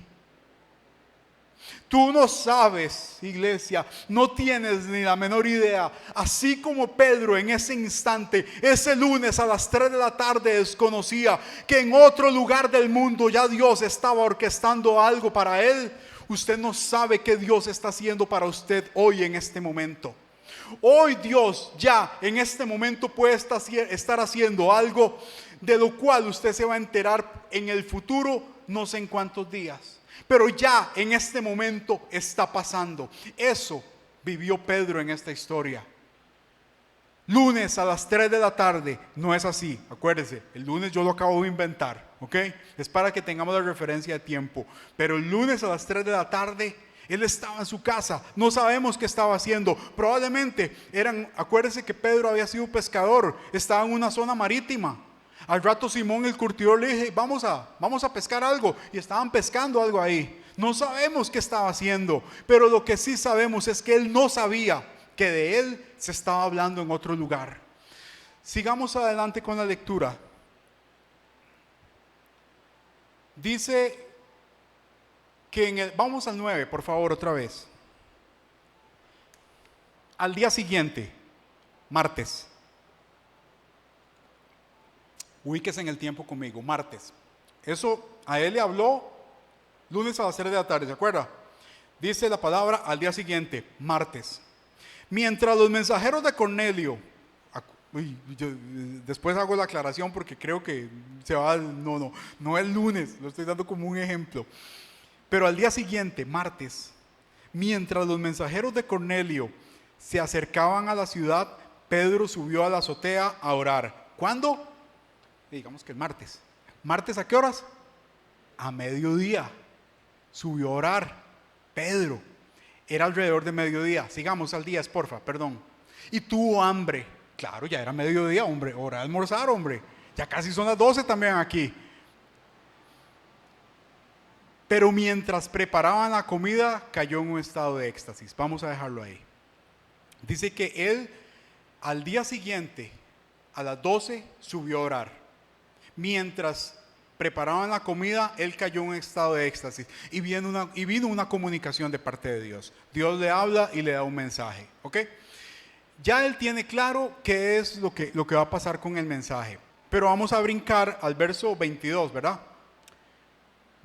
Tú no sabes, iglesia, no tienes ni la menor idea. Así como Pedro en ese instante, ese lunes a las 3 de la tarde desconocía que en otro lugar del mundo ya Dios estaba orquestando algo para él. Usted no sabe qué Dios está haciendo para usted hoy en este momento. Hoy Dios ya en este momento puede estar haciendo algo de lo cual usted se va a enterar en el futuro, no sé en cuántos días. Pero ya en este momento está pasando. Eso vivió Pedro en esta historia. Lunes a las 3 de la tarde, no es así, acuérdese, el lunes yo lo acabo de inventar, ¿ok? Es para que tengamos la referencia de tiempo. Pero el lunes a las 3 de la tarde, él estaba en su casa, no sabemos qué estaba haciendo. Probablemente acuérdese que Pedro había sido pescador, estaba en una zona marítima. Al rato Simón el curtidor le dije, vamos a pescar algo, y estaban pescando algo ahí. No sabemos qué estaba haciendo, pero lo que sí sabemos es que él no sabía que de él se estaba hablando en otro lugar. Sigamos adelante con la lectura. Dice que vamos al 9, por favor, otra vez. Al día siguiente, martes. Ubíquese en el tiempo conmigo, martes. Eso a él le habló lunes a las 3 de la tarde, ¿se acuerda? Dice la palabra al día siguiente, martes. Mientras los mensajeros de Cornelio, yo después hago la aclaración porque creo que no es lunes, lo estoy dando como un ejemplo. Pero al día siguiente, martes, mientras los mensajeros de Cornelio se acercaban a la ciudad, Pedro subió a la azotea a orar. ¿Cuándo? Digamos que el martes. ¿Martes a qué horas? A mediodía. Subió a orar. Pedro. Era alrededor de mediodía. Sigamos al día, porfa, perdón. Y tuvo hambre. Claro, ya era mediodía, hombre. Hora de almorzar, hombre. Ya casi son las 12 también aquí. Pero mientras preparaban la comida, cayó en un estado de éxtasis. Vamos a dejarlo ahí. Dice que él, al día siguiente, a las 12, subió a orar. Mientras preparaban la comida, él cayó en un estado de éxtasis. Y vino una comunicación de parte de Dios. Dios le habla y le da un mensaje. ¿Ok? Ya él tiene claro qué es lo que va a pasar con el mensaje. Pero vamos a brincar al verso 22, ¿verdad?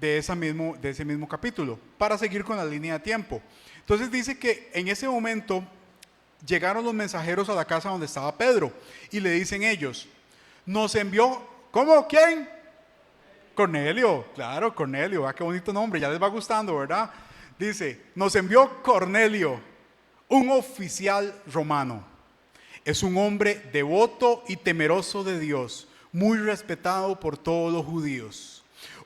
De ese mismo capítulo, para seguir con la línea de tiempo. Entonces dice que en ese momento llegaron los mensajeros a la casa donde estaba Pedro y le dicen ellos, nos envió, ¿cómo? ¿Quién? Cornelio, claro, Cornelio, qué bonito nombre, ya les va gustando, ¿verdad? Dice, nos envió Cornelio, un oficial romano. Es un hombre devoto y temeroso de Dios, muy respetado por todos los judíos.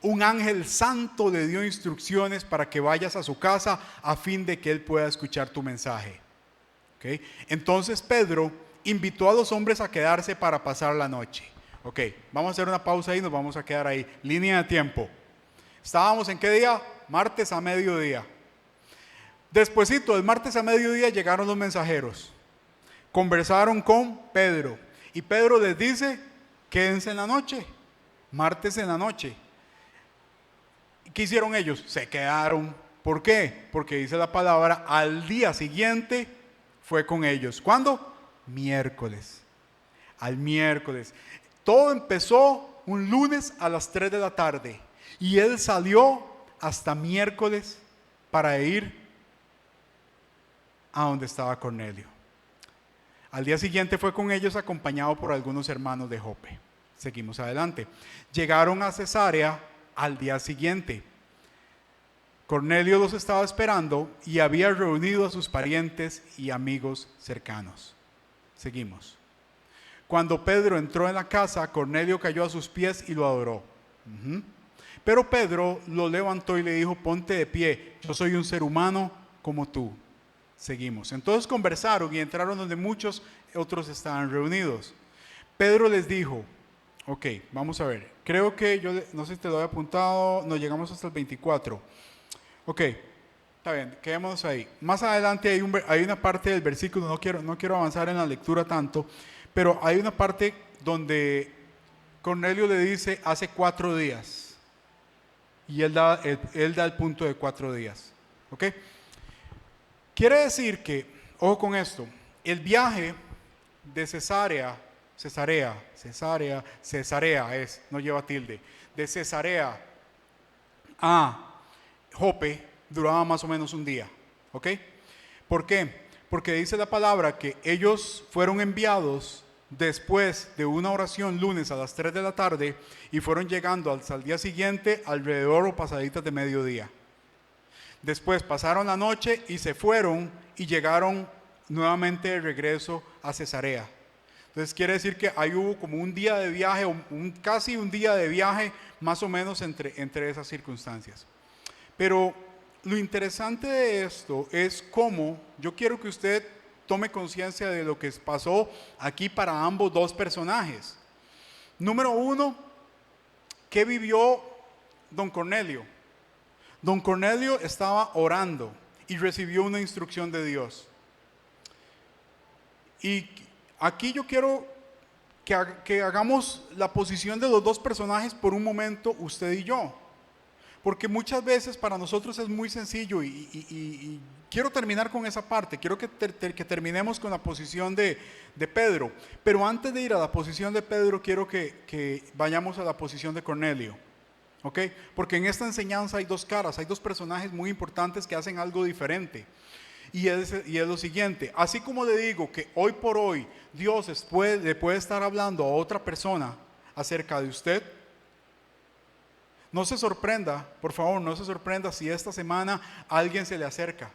Un ángel santo le dio instrucciones para que vayas a su casa a fin de que él pueda escuchar tu mensaje. ¿Okay? Entonces Pedro invitó a los hombres a quedarse para pasar la noche. Ok, vamos a hacer una pausa ahí y nos vamos a quedar ahí. Línea de tiempo. ¿Estábamos en qué día? Martes a mediodía. Despuésito del martes a mediodía llegaron los mensajeros. Conversaron con Pedro. Y Pedro les dice, quédense en la noche. Martes en la noche. ¿Qué hicieron ellos? Se quedaron. ¿Por qué? Porque dice la palabra, al día siguiente fue con ellos. ¿Cuándo? Miércoles. Al miércoles. Todo empezó un lunes a las 3 de la tarde. Y él salió hasta miércoles para ir a donde estaba Cornelio. Al día siguiente fue con ellos acompañado por algunos hermanos de Jope. Seguimos adelante. Llegaron a Cesarea al día siguiente. Cornelio los estaba esperando y había reunido a sus parientes y amigos cercanos. Seguimos. Cuando Pedro entró en la casa, Cornelio cayó a sus pies y lo adoró. Pero Pedro lo levantó y le dijo: ponte de pie, yo soy un ser humano como tú. Seguimos. Entonces conversaron y entraron donde muchos otros estaban reunidos. Pedro les dijo: ok, vamos a ver. Creo que no sé si te lo había apuntado, no, llegamos hasta el 24. Ok, está bien, quedémonos ahí. Más adelante hay una parte del versículo, no quiero avanzar en la lectura tanto, pero hay una parte donde Cornelio le dice: hace 4 días. Y él da el punto de 4 días. ¿Ok? Quiere decir que, ojo con esto, el viaje de Cesarea no lleva tilde, de Cesarea a Jope duraba más o menos un día. ¿Ok? ¿Por qué? Porque dice la palabra que ellos fueron enviados después de una oración lunes a las 3 de la tarde y fueron llegando hasta el día siguiente alrededor o pasaditas de mediodía. Después pasaron la noche y se fueron y llegaron nuevamente de regreso a Cesarea. Entonces quiere decir que ahí hubo como un día de viaje, casi un día de viaje más o menos entre esas circunstancias. Pero lo interesante de esto es cómo yo quiero que usted tome conciencia de lo que pasó aquí para ambos dos personajes. Número 1, ¿qué vivió don Cornelio? Don Cornelio estaba orando y recibió una instrucción de Dios. Y aquí yo quiero que hagamos la posición de los dos personajes por un momento, usted y yo. Porque muchas veces para nosotros es muy sencillo y quiero terminar con esa parte. Quiero que terminemos con la posición de Pedro. Pero antes de ir a la posición de Pedro, quiero que vayamos a la posición de Cornelio. ¿Ok? Porque en esta enseñanza hay dos caras, hay dos personajes muy importantes que hacen algo diferente. Y es lo siguiente: así como le digo que hoy por hoy Dios le puede estar hablando a otra persona acerca de usted, no se sorprenda, por favor, no se sorprenda si esta semana alguien se le acerca.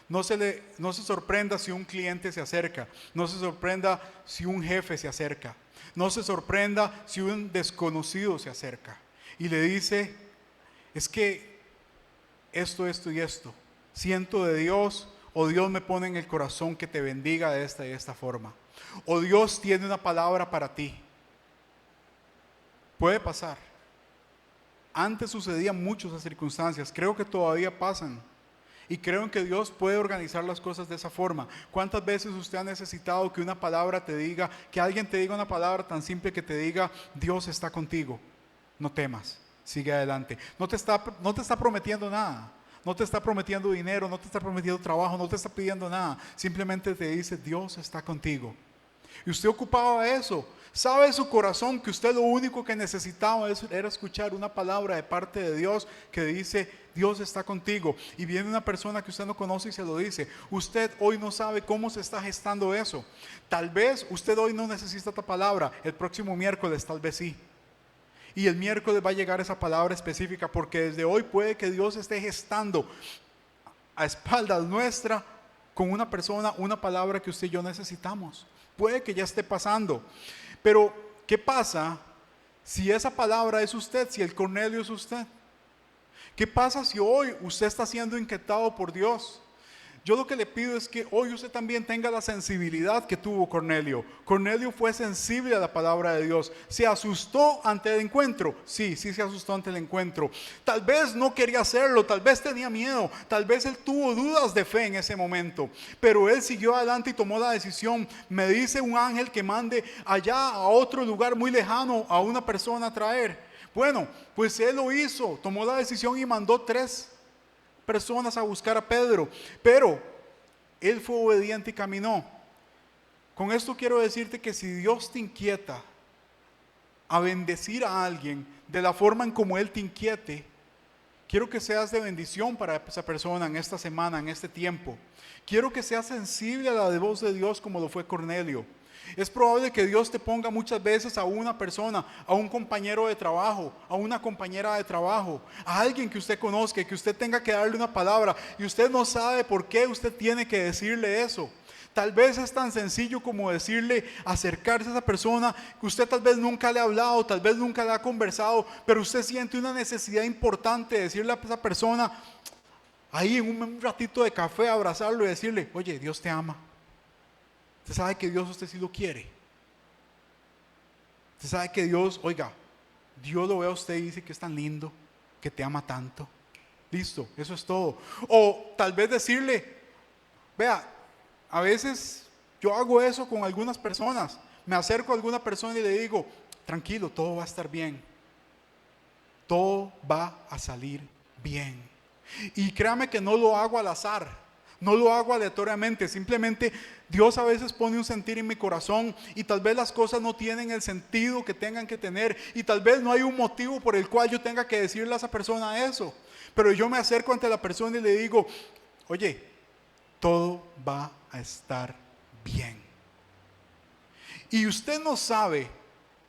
No se sorprenda si un cliente se acerca. No se sorprenda si un jefe se acerca. No se sorprenda si un desconocido se acerca y le dice: es que esto y esto siento de Dios, o Dios me pone en el corazón que te bendiga de esta y esta forma, o Dios tiene una palabra para ti. Puede pasar. Antes sucedían muchas esas circunstancias, creo que todavía pasan, y creo que Dios puede organizar las cosas de esa forma. ¿Cuántas veces usted ha necesitado que una palabra te diga, que alguien te diga una palabra tan simple que te diga: Dios está contigo, no temas, sigue adelante? No te está prometiendo nada, no te está prometiendo dinero, no te está prometiendo trabajo, no te está pidiendo nada, simplemente te dice: Dios está contigo. Y usted ocupaba eso. Sabe en su corazón que usted lo único que necesitaba era escuchar una palabra de parte de Dios que dice: Dios está contigo. Y viene una persona que usted no conoce y se lo dice. Usted hoy no sabe cómo se está gestando eso. Tal vez usted hoy no necesita esta palabra, el próximo miércoles tal vez sí. Y el miércoles va a llegar esa palabra específica, porque desde hoy puede que Dios esté gestando a espaldas nuestra con una persona, una palabra que usted y yo necesitamos. Puede que ya esté pasando. Pero, ¿qué pasa si esa palabra es usted, si el Cornelio es usted? ¿Qué pasa si hoy usted está siendo inquietado por Dios? Yo lo que le pido es que hoy usted también tenga la sensibilidad que tuvo Cornelio. Cornelio fue sensible a la palabra de Dios. ¿Se asustó ante el encuentro? Sí, se asustó ante el encuentro. Tal vez no quería hacerlo, tal vez tenía miedo, tal vez él tuvo dudas de fe en ese momento. Pero él siguió adelante y tomó la decisión. Me dice un ángel que mande allá a otro lugar muy lejano a una persona a traer. Bueno, pues él lo hizo, tomó la decisión y mandó 3 personas a buscar a Pedro, pero él fue obediente y caminó. Con esto quiero decirte que si Dios te inquieta a bendecir a alguien de la forma en como Él te inquiete, quiero que seas de bendición para esa persona en esta semana, en este tiempo. Quiero que seas sensible a la voz de Dios como lo fue Cornelio. Es probable que Dios te ponga muchas veces a una persona, a un compañero de trabajo, a una compañera de trabajo, a alguien que usted conozca y que usted tenga que darle una palabra y usted no sabe por qué usted tiene que decirle eso. Tal vez es tan sencillo como decirle, acercarse a esa persona que usted tal vez nunca le ha hablado, tal vez nunca le ha conversado, pero usted siente una necesidad importante de decirle a esa persona, ahí en un ratito de café, abrazarlo y decirle, oye, Dios te ama. Usted sabe que Dios usted sí lo quiere. Usted sabe que Dios, oiga, Dios lo ve a usted y dice que es tan lindo, que te ama tanto. Listo, eso es todo. O tal vez decirle, vea, a veces yo hago eso con algunas personas. Me acerco a alguna persona y le digo, tranquilo, todo va a estar bien. Todo va a salir bien. Y créame que no lo hago al azar, no lo hago aleatoriamente. Simplemente Dios a veces pone un sentir en mi corazón y tal vez las cosas no tienen el sentido que tengan que tener. Y tal vez no hay un motivo por el cual yo tenga que decirle a esa persona eso. Pero yo me acerco ante la persona y le digo, oye, todo va a estar bien. Y usted no sabe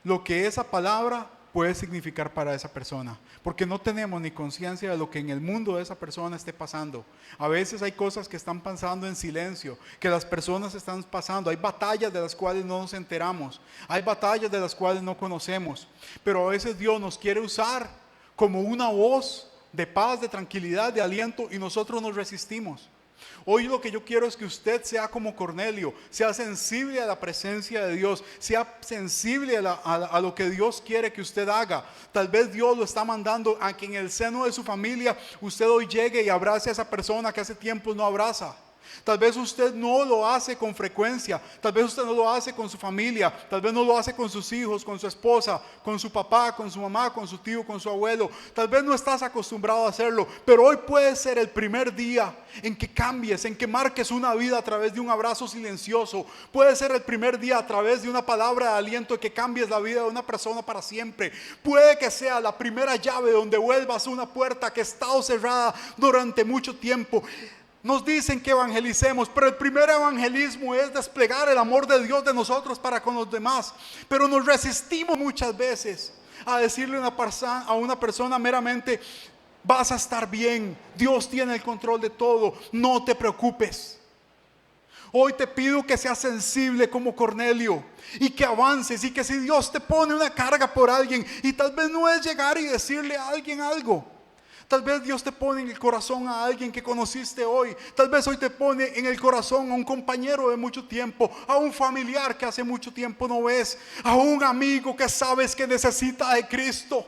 lo que esa palabra puede significar para esa persona, porque no tenemos ni conciencia de lo que en el mundo de esa persona esté pasando. A veces hay cosas que están pasando en silencio, que las personas están pasando. Hay batallas de las cuales no nos enteramos, hay batallas de las cuales no conocemos, pero a veces Dios nos quiere usar como una voz de paz, de tranquilidad, de aliento, y nosotros nos resistimos. Hoy lo que yo quiero es que usted sea como Cornelio, sea sensible a la presencia de Dios, sea sensible a lo que Dios quiere que usted haga. Tal vez Dios lo está mandando a que en el seno de su familia usted hoy llegue y abrace a esa persona que hace tiempo no abraza. Tal vez usted no lo hace con frecuencia, tal vez usted no lo hace con su familia, tal vez no lo hace con sus hijos, con su esposa, con su papá, con su mamá, con su tío, con su abuelo. Tal vez no estás acostumbrado a hacerlo, pero hoy puede ser el primer día en que cambies, en que marques una vida a través de un abrazo silencioso. Puede ser el primer día a través de una palabra de aliento que cambies la vida de una persona para siempre. Puede que sea la primera llave donde vuelvas una puerta que ha estado cerrada durante mucho tiempo. Nos dicen que evangelicemos, pero el primer evangelismo es desplegar el amor de Dios de nosotros para con los demás. Pero nos resistimos muchas veces a decirle a una persona meramente, vas a estar bien, Dios tiene el control de todo, no te preocupes. Hoy te pido que seas sensible como Cornelio y que avances, y que si Dios te pone una carga por alguien, y tal vez no es llegar y decirle a alguien algo, tal vez Dios te pone en el corazón a alguien que conociste hoy. Tal vez hoy te pone en el corazón a un compañero de mucho tiempo, a un familiar que hace mucho tiempo no ves, a un amigo que sabes que necesita de Cristo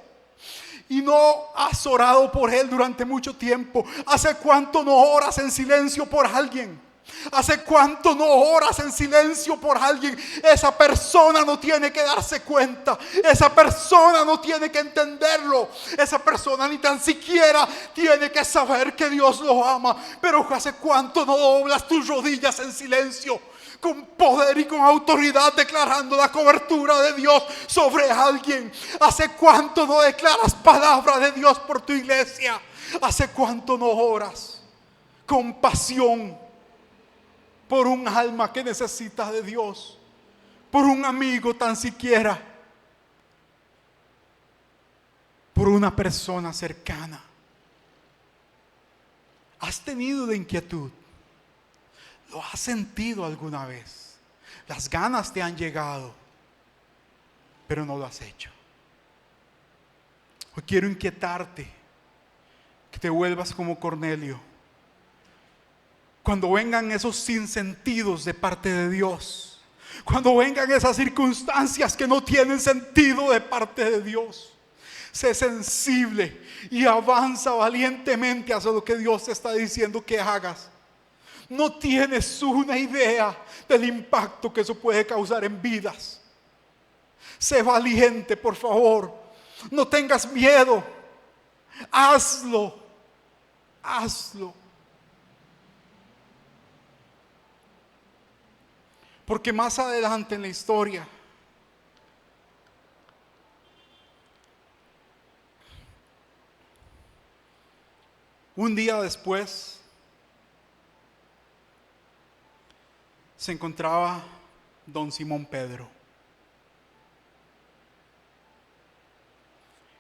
y no has orado por él durante mucho tiempo. ¿Hace cuánto no oras en silencio por alguien? ¿Hace cuánto no oras en silencio por alguien? Esa persona no tiene que darse cuenta, esa persona no tiene que entenderlo, esa persona ni tan siquiera tiene que saber que Dios lo ama. Pero ¿hace cuánto no doblas tus rodillas en silencio, con poder y con autoridad, declarando la cobertura de Dios sobre alguien? ¿Hace cuánto no declaras palabra de Dios por tu iglesia? ¿Hace cuánto no oras con pasión por un alma que necesita de Dios, por un amigo tan siquiera, por una persona cercana? ¿Has tenido de inquietud? ¿Lo has sentido alguna vez? Las ganas te han llegado, pero no lo has hecho. Hoy quiero inquietarte, que te vuelvas como Cornelio. Cuando vengan esos sinsentidos de parte de Dios, cuando vengan esas circunstancias que no tienen sentido de parte de Dios, sé sensible y avanza valientemente hacia lo que Dios te está diciendo que hagas. No tienes una idea del impacto que eso puede causar en vidas. Sé valiente, por favor. No tengas miedo. Hazlo. Hazlo. Porque más adelante en la historia, un día después, se encontraba don Simón Pedro.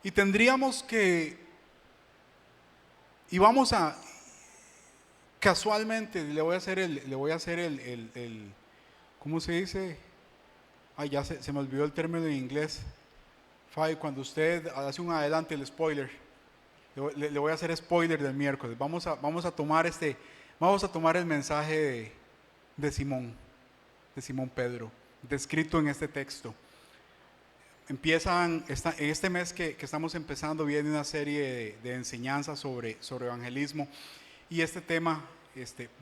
Y tendríamos que, casualmente le voy a hacer ¿cómo se dice? Ay, ya se me olvidó el término en inglés. Fabi, cuando usted hace un adelante, el spoiler. Le voy a hacer spoiler del miércoles. Vamos a tomar el mensaje de Simón Pedro, descrito en este texto. En este mes que estamos empezando, viene una serie de enseñanzas sobre evangelismo, y este tema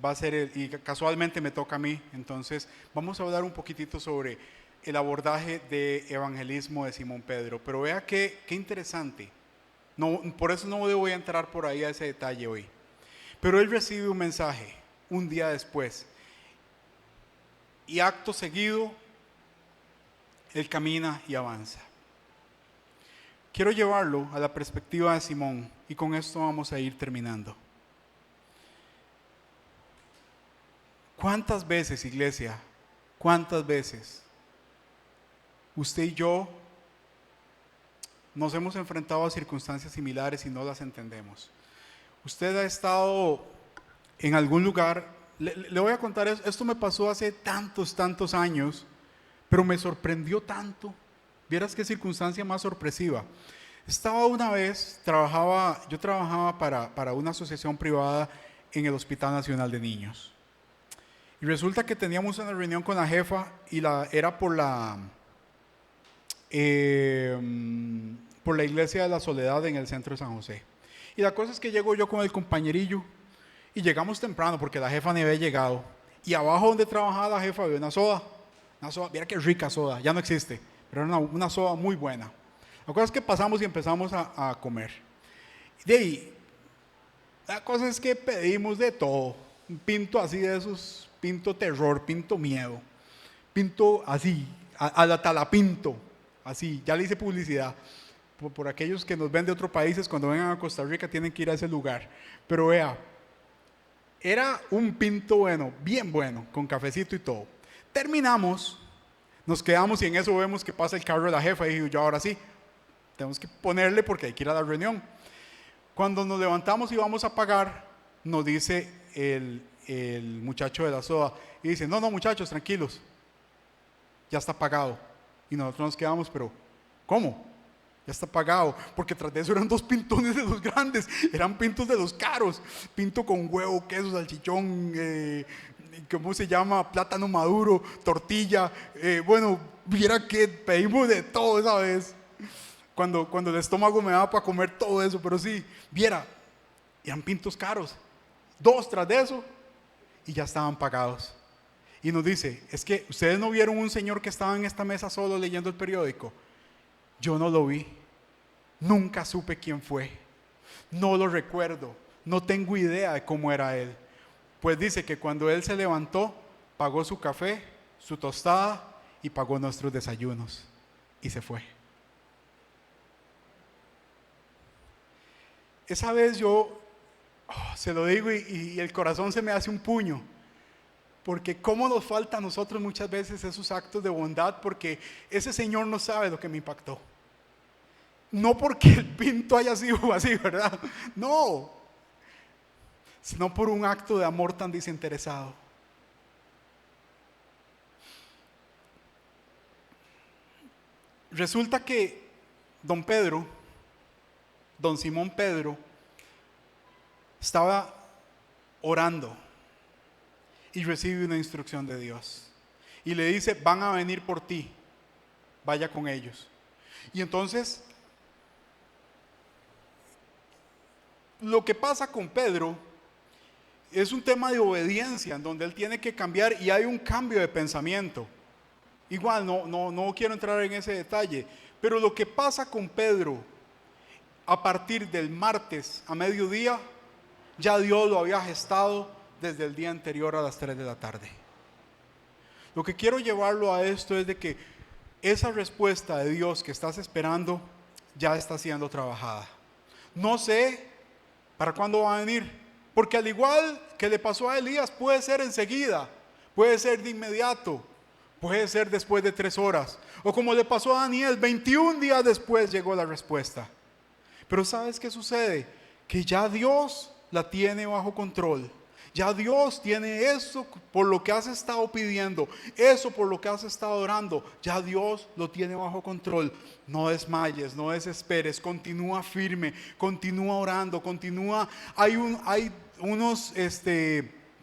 va a ser, y casualmente me toca a mí, entonces vamos a hablar un poquitito sobre el abordaje de evangelismo de Simón Pedro. Pero vea qué interesante. No, por eso no voy a entrar por ahí a ese detalle hoy. Pero él recibe un mensaje un día después, y acto seguido él camina y avanza. Quiero llevarlo a la perspectiva de Simón, y con esto vamos a ir terminando. ¿Cuántas veces, iglesia, cuántas veces usted y yo nos hemos enfrentado a circunstancias similares y no las entendemos? Usted ha estado en algún lugar, le voy a contar, esto me pasó hace tantos años, pero me sorprendió tanto. Vieras qué circunstancia más sorpresiva. Estaba una vez, yo trabajaba para una asociación privada en el Hospital Nacional de Niños. Y resulta que teníamos una reunión con la jefa, y era por la Iglesia de la Soledad en el centro de San José. Y la cosa es que llego yo con el compañerillo, y llegamos temprano porque la jefa ni había llegado. Y abajo donde trabajaba la jefa había una soda, mira qué rica soda, ya no existe, pero era una soda muy buena. La cosa es que pasamos y empezamos a comer. De ahí, la cosa es que pedimos de todo, un pinto así de esos, pinto terror, pinto miedo, pinto así, a la talapinto, así, ya le hice publicidad. Por aquellos que nos ven de otros países, cuando vengan a Costa Rica tienen que ir a ese lugar. Pero vea, era un pinto bueno, bien bueno, con cafecito y todo. Terminamos, nos quedamos, y en eso vemos que pasa el carro de la jefa, y dije yo, ahora sí, tenemos que ponerle porque hay que ir a la reunión. Cuando nos levantamos y vamos a pagar, nos dice el muchacho de la soda, y dice, no muchachos, tranquilos, ya está pagado. Y nosotros nos quedamos, pero ¿cómo? Ya está pagado, porque tras de eso eran 2 pintones de los grandes, eran pintos de los caros, pinto con huevo, queso, salchichón, ¿cómo se llama? Plátano maduro, tortilla, bueno, viera que pedimos de todo esa vez, cuando el estómago me daba para comer todo eso, pero sí, viera, eran pintos caros, 2 tras de eso, y ya estaban pagados. Y nos dice, es que ustedes no vieron un señor que estaba en esta mesa solo leyendo el periódico. Yo no lo vi, nunca supe quién fue, no lo recuerdo, no tengo idea de cómo era él. Pues dice que cuando él se levantó, pagó su café, su tostada, y pagó nuestros desayunos, y se fue. Esa vez yo se lo digo, y el corazón se me hace un puño, porque cómo nos falta a nosotros muchas veces esos actos de bondad, porque ese señor no sabe lo que me impactó. No porque el pinto haya sido así, ¿verdad? No, sino por un acto de amor tan desinteresado. Resulta que don Simón Pedro, estaba orando y recibe una instrucción de Dios, y le dice, van a venir por ti, vaya con ellos. Y entonces, lo que pasa con Pedro es un tema de obediencia, en donde él tiene que cambiar, y hay un cambio de pensamiento. Igual, no quiero entrar en ese detalle, pero lo que pasa con Pedro, a partir del martes a mediodía, ya Dios lo había gestado desde el día anterior a las 3 de la tarde. Lo que quiero llevarlo a esto es de que esa respuesta de Dios que estás esperando ya está siendo trabajada. No sé para cuándo va a venir, porque al igual que le pasó a Elías, puede ser enseguida, puede ser de inmediato, puede ser después de 3 horas, o como le pasó a Daniel, 21 días después llegó la respuesta. Pero ¿sabes qué sucede? Que ya Dios la tiene bajo control. Ya Dios tiene eso por lo que has estado pidiendo, eso por lo que has estado orando. Ya Dios lo tiene bajo control. No desmayes, no desesperes, continúa firme, continúa orando, continúa. Hay unos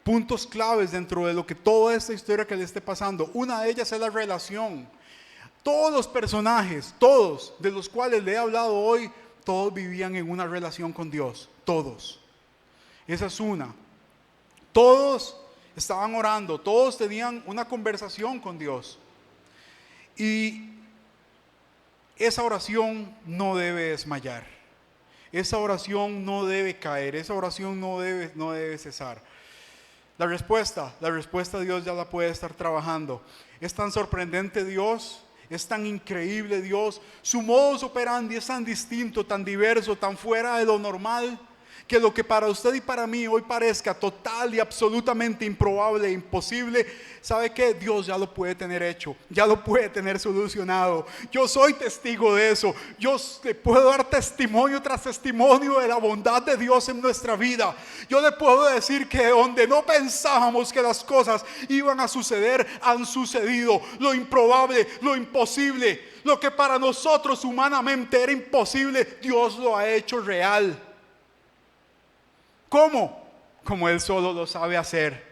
puntos claves dentro de lo que toda esta historia que le esté pasando. Una de ellas es la relación. Todos los personajes, todos de los cuales le he hablado hoy, todos vivían en una relación con Dios, todos. Esa es una. Todos estaban orando, todos tenían una conversación con Dios. Y esa oración no debe desmayar. Esa oración no debe caer, esa oración no debe cesar. La respuesta Dios ya la puede estar trabajando. Es tan sorprendente Dios, es tan increíble Dios, su modus operandi es tan distinto, tan diverso, tan fuera de lo normal, que lo que para usted y para mí hoy parezca total y absolutamente improbable e imposible, ¿sabe qué? Dios ya lo puede tener hecho, ya lo puede tener solucionado. Yo soy testigo de eso. Yo le puedo dar testimonio tras testimonio de la bondad de Dios en nuestra vida. Yo le puedo decir que donde no pensábamos que las cosas iban a suceder, han sucedido. Lo improbable, lo imposible, lo que para nosotros humanamente era imposible, Dios lo ha hecho real. ¿Cómo? Como Él solo lo sabe hacer.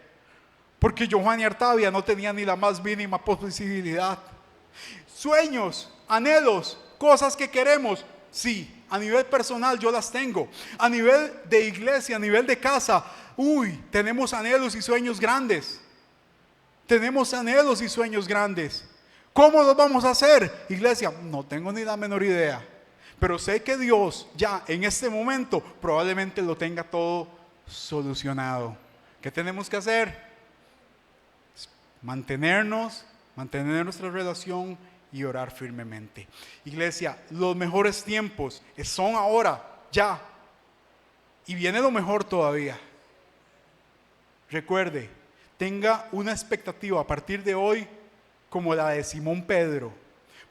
Porque Giovanni Artavia no tenía ni la más mínima posibilidad. Sueños, anhelos, cosas que queremos, sí, a nivel personal yo las tengo. A nivel de iglesia, a nivel de casa, tenemos anhelos y sueños grandes. Tenemos anhelos y sueños grandes. ¿Cómo los vamos a hacer, iglesia? No tengo ni la menor idea. Pero sé que Dios ya en este momento probablemente lo tenga todo solucionado. ¿Qué tenemos que hacer? Mantener nuestra relación y orar firmemente. Iglesia, los mejores tiempos son ahora, ya. Y viene lo mejor todavía. Recuerde, tenga una expectativa a partir de hoy como la de Simón Pedro.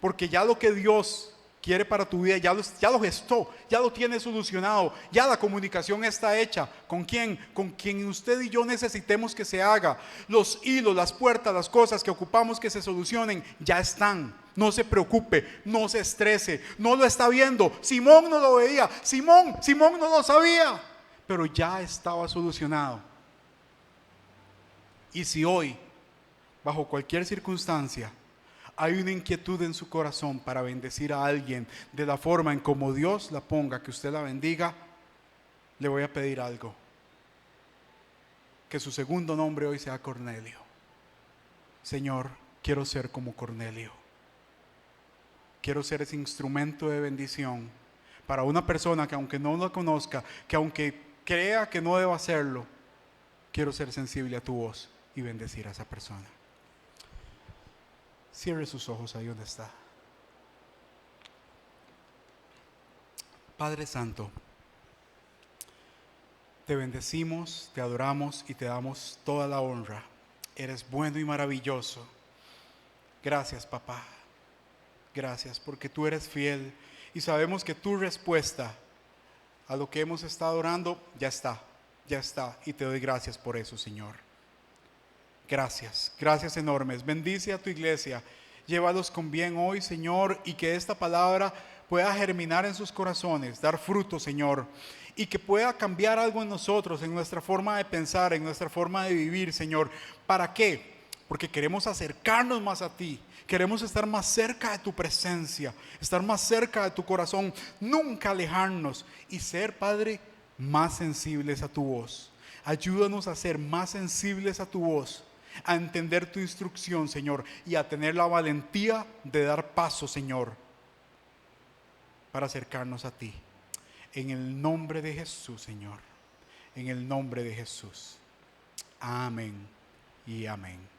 Porque ya lo que Dios quiere para tu vida, ya lo gestó, ya lo tiene solucionado, ya la comunicación está hecha. ¿Con quién? Con quien usted y yo necesitemos que se haga. Los hilos, las puertas, las cosas que ocupamos que se solucionen, ya están. No se preocupe, no se estrese, no lo está viendo. Simón no lo veía, Simón no lo sabía, pero ya estaba solucionado. Y si hoy, bajo cualquier circunstancia, hay una inquietud en su corazón para bendecir a alguien de la forma en como Dios la ponga, que usted la bendiga, le voy a pedir algo. Que su segundo nombre hoy sea Cornelio. Señor, quiero ser como Cornelio. Quiero ser ese instrumento de bendición para una persona que aunque no la conozca, que aunque crea que no deba hacerlo, quiero ser sensible a tu voz y bendecir a esa persona. Cierre sus ojos ahí donde está. Padre Santo, te bendecimos, te adoramos y te damos toda la honra. Eres bueno y maravilloso. Gracias, papá. Gracias porque tú eres fiel y sabemos que tu respuesta a lo que hemos estado orando ya está. Y te doy gracias por eso, Señor. Gracias enormes. Bendice a tu iglesia, llévalos con bien hoy, Señor, y que esta palabra pueda germinar en sus corazones, dar fruto, Señor, y que pueda cambiar algo en nosotros, en nuestra forma de pensar, en nuestra forma de vivir, Señor. ¿Para qué? Porque queremos acercarnos más a ti, queremos estar más cerca de tu presencia, estar más cerca de tu corazón, nunca alejarnos y ser, Padre, más sensibles a tu voz. Ayúdanos a ser más sensibles a tu voz, a entender tu instrucción, Señor, y a tener la valentía de dar paso, Señor, para acercarnos a ti. En el nombre de Jesús, Señor. En el nombre de Jesús. Amén y amén.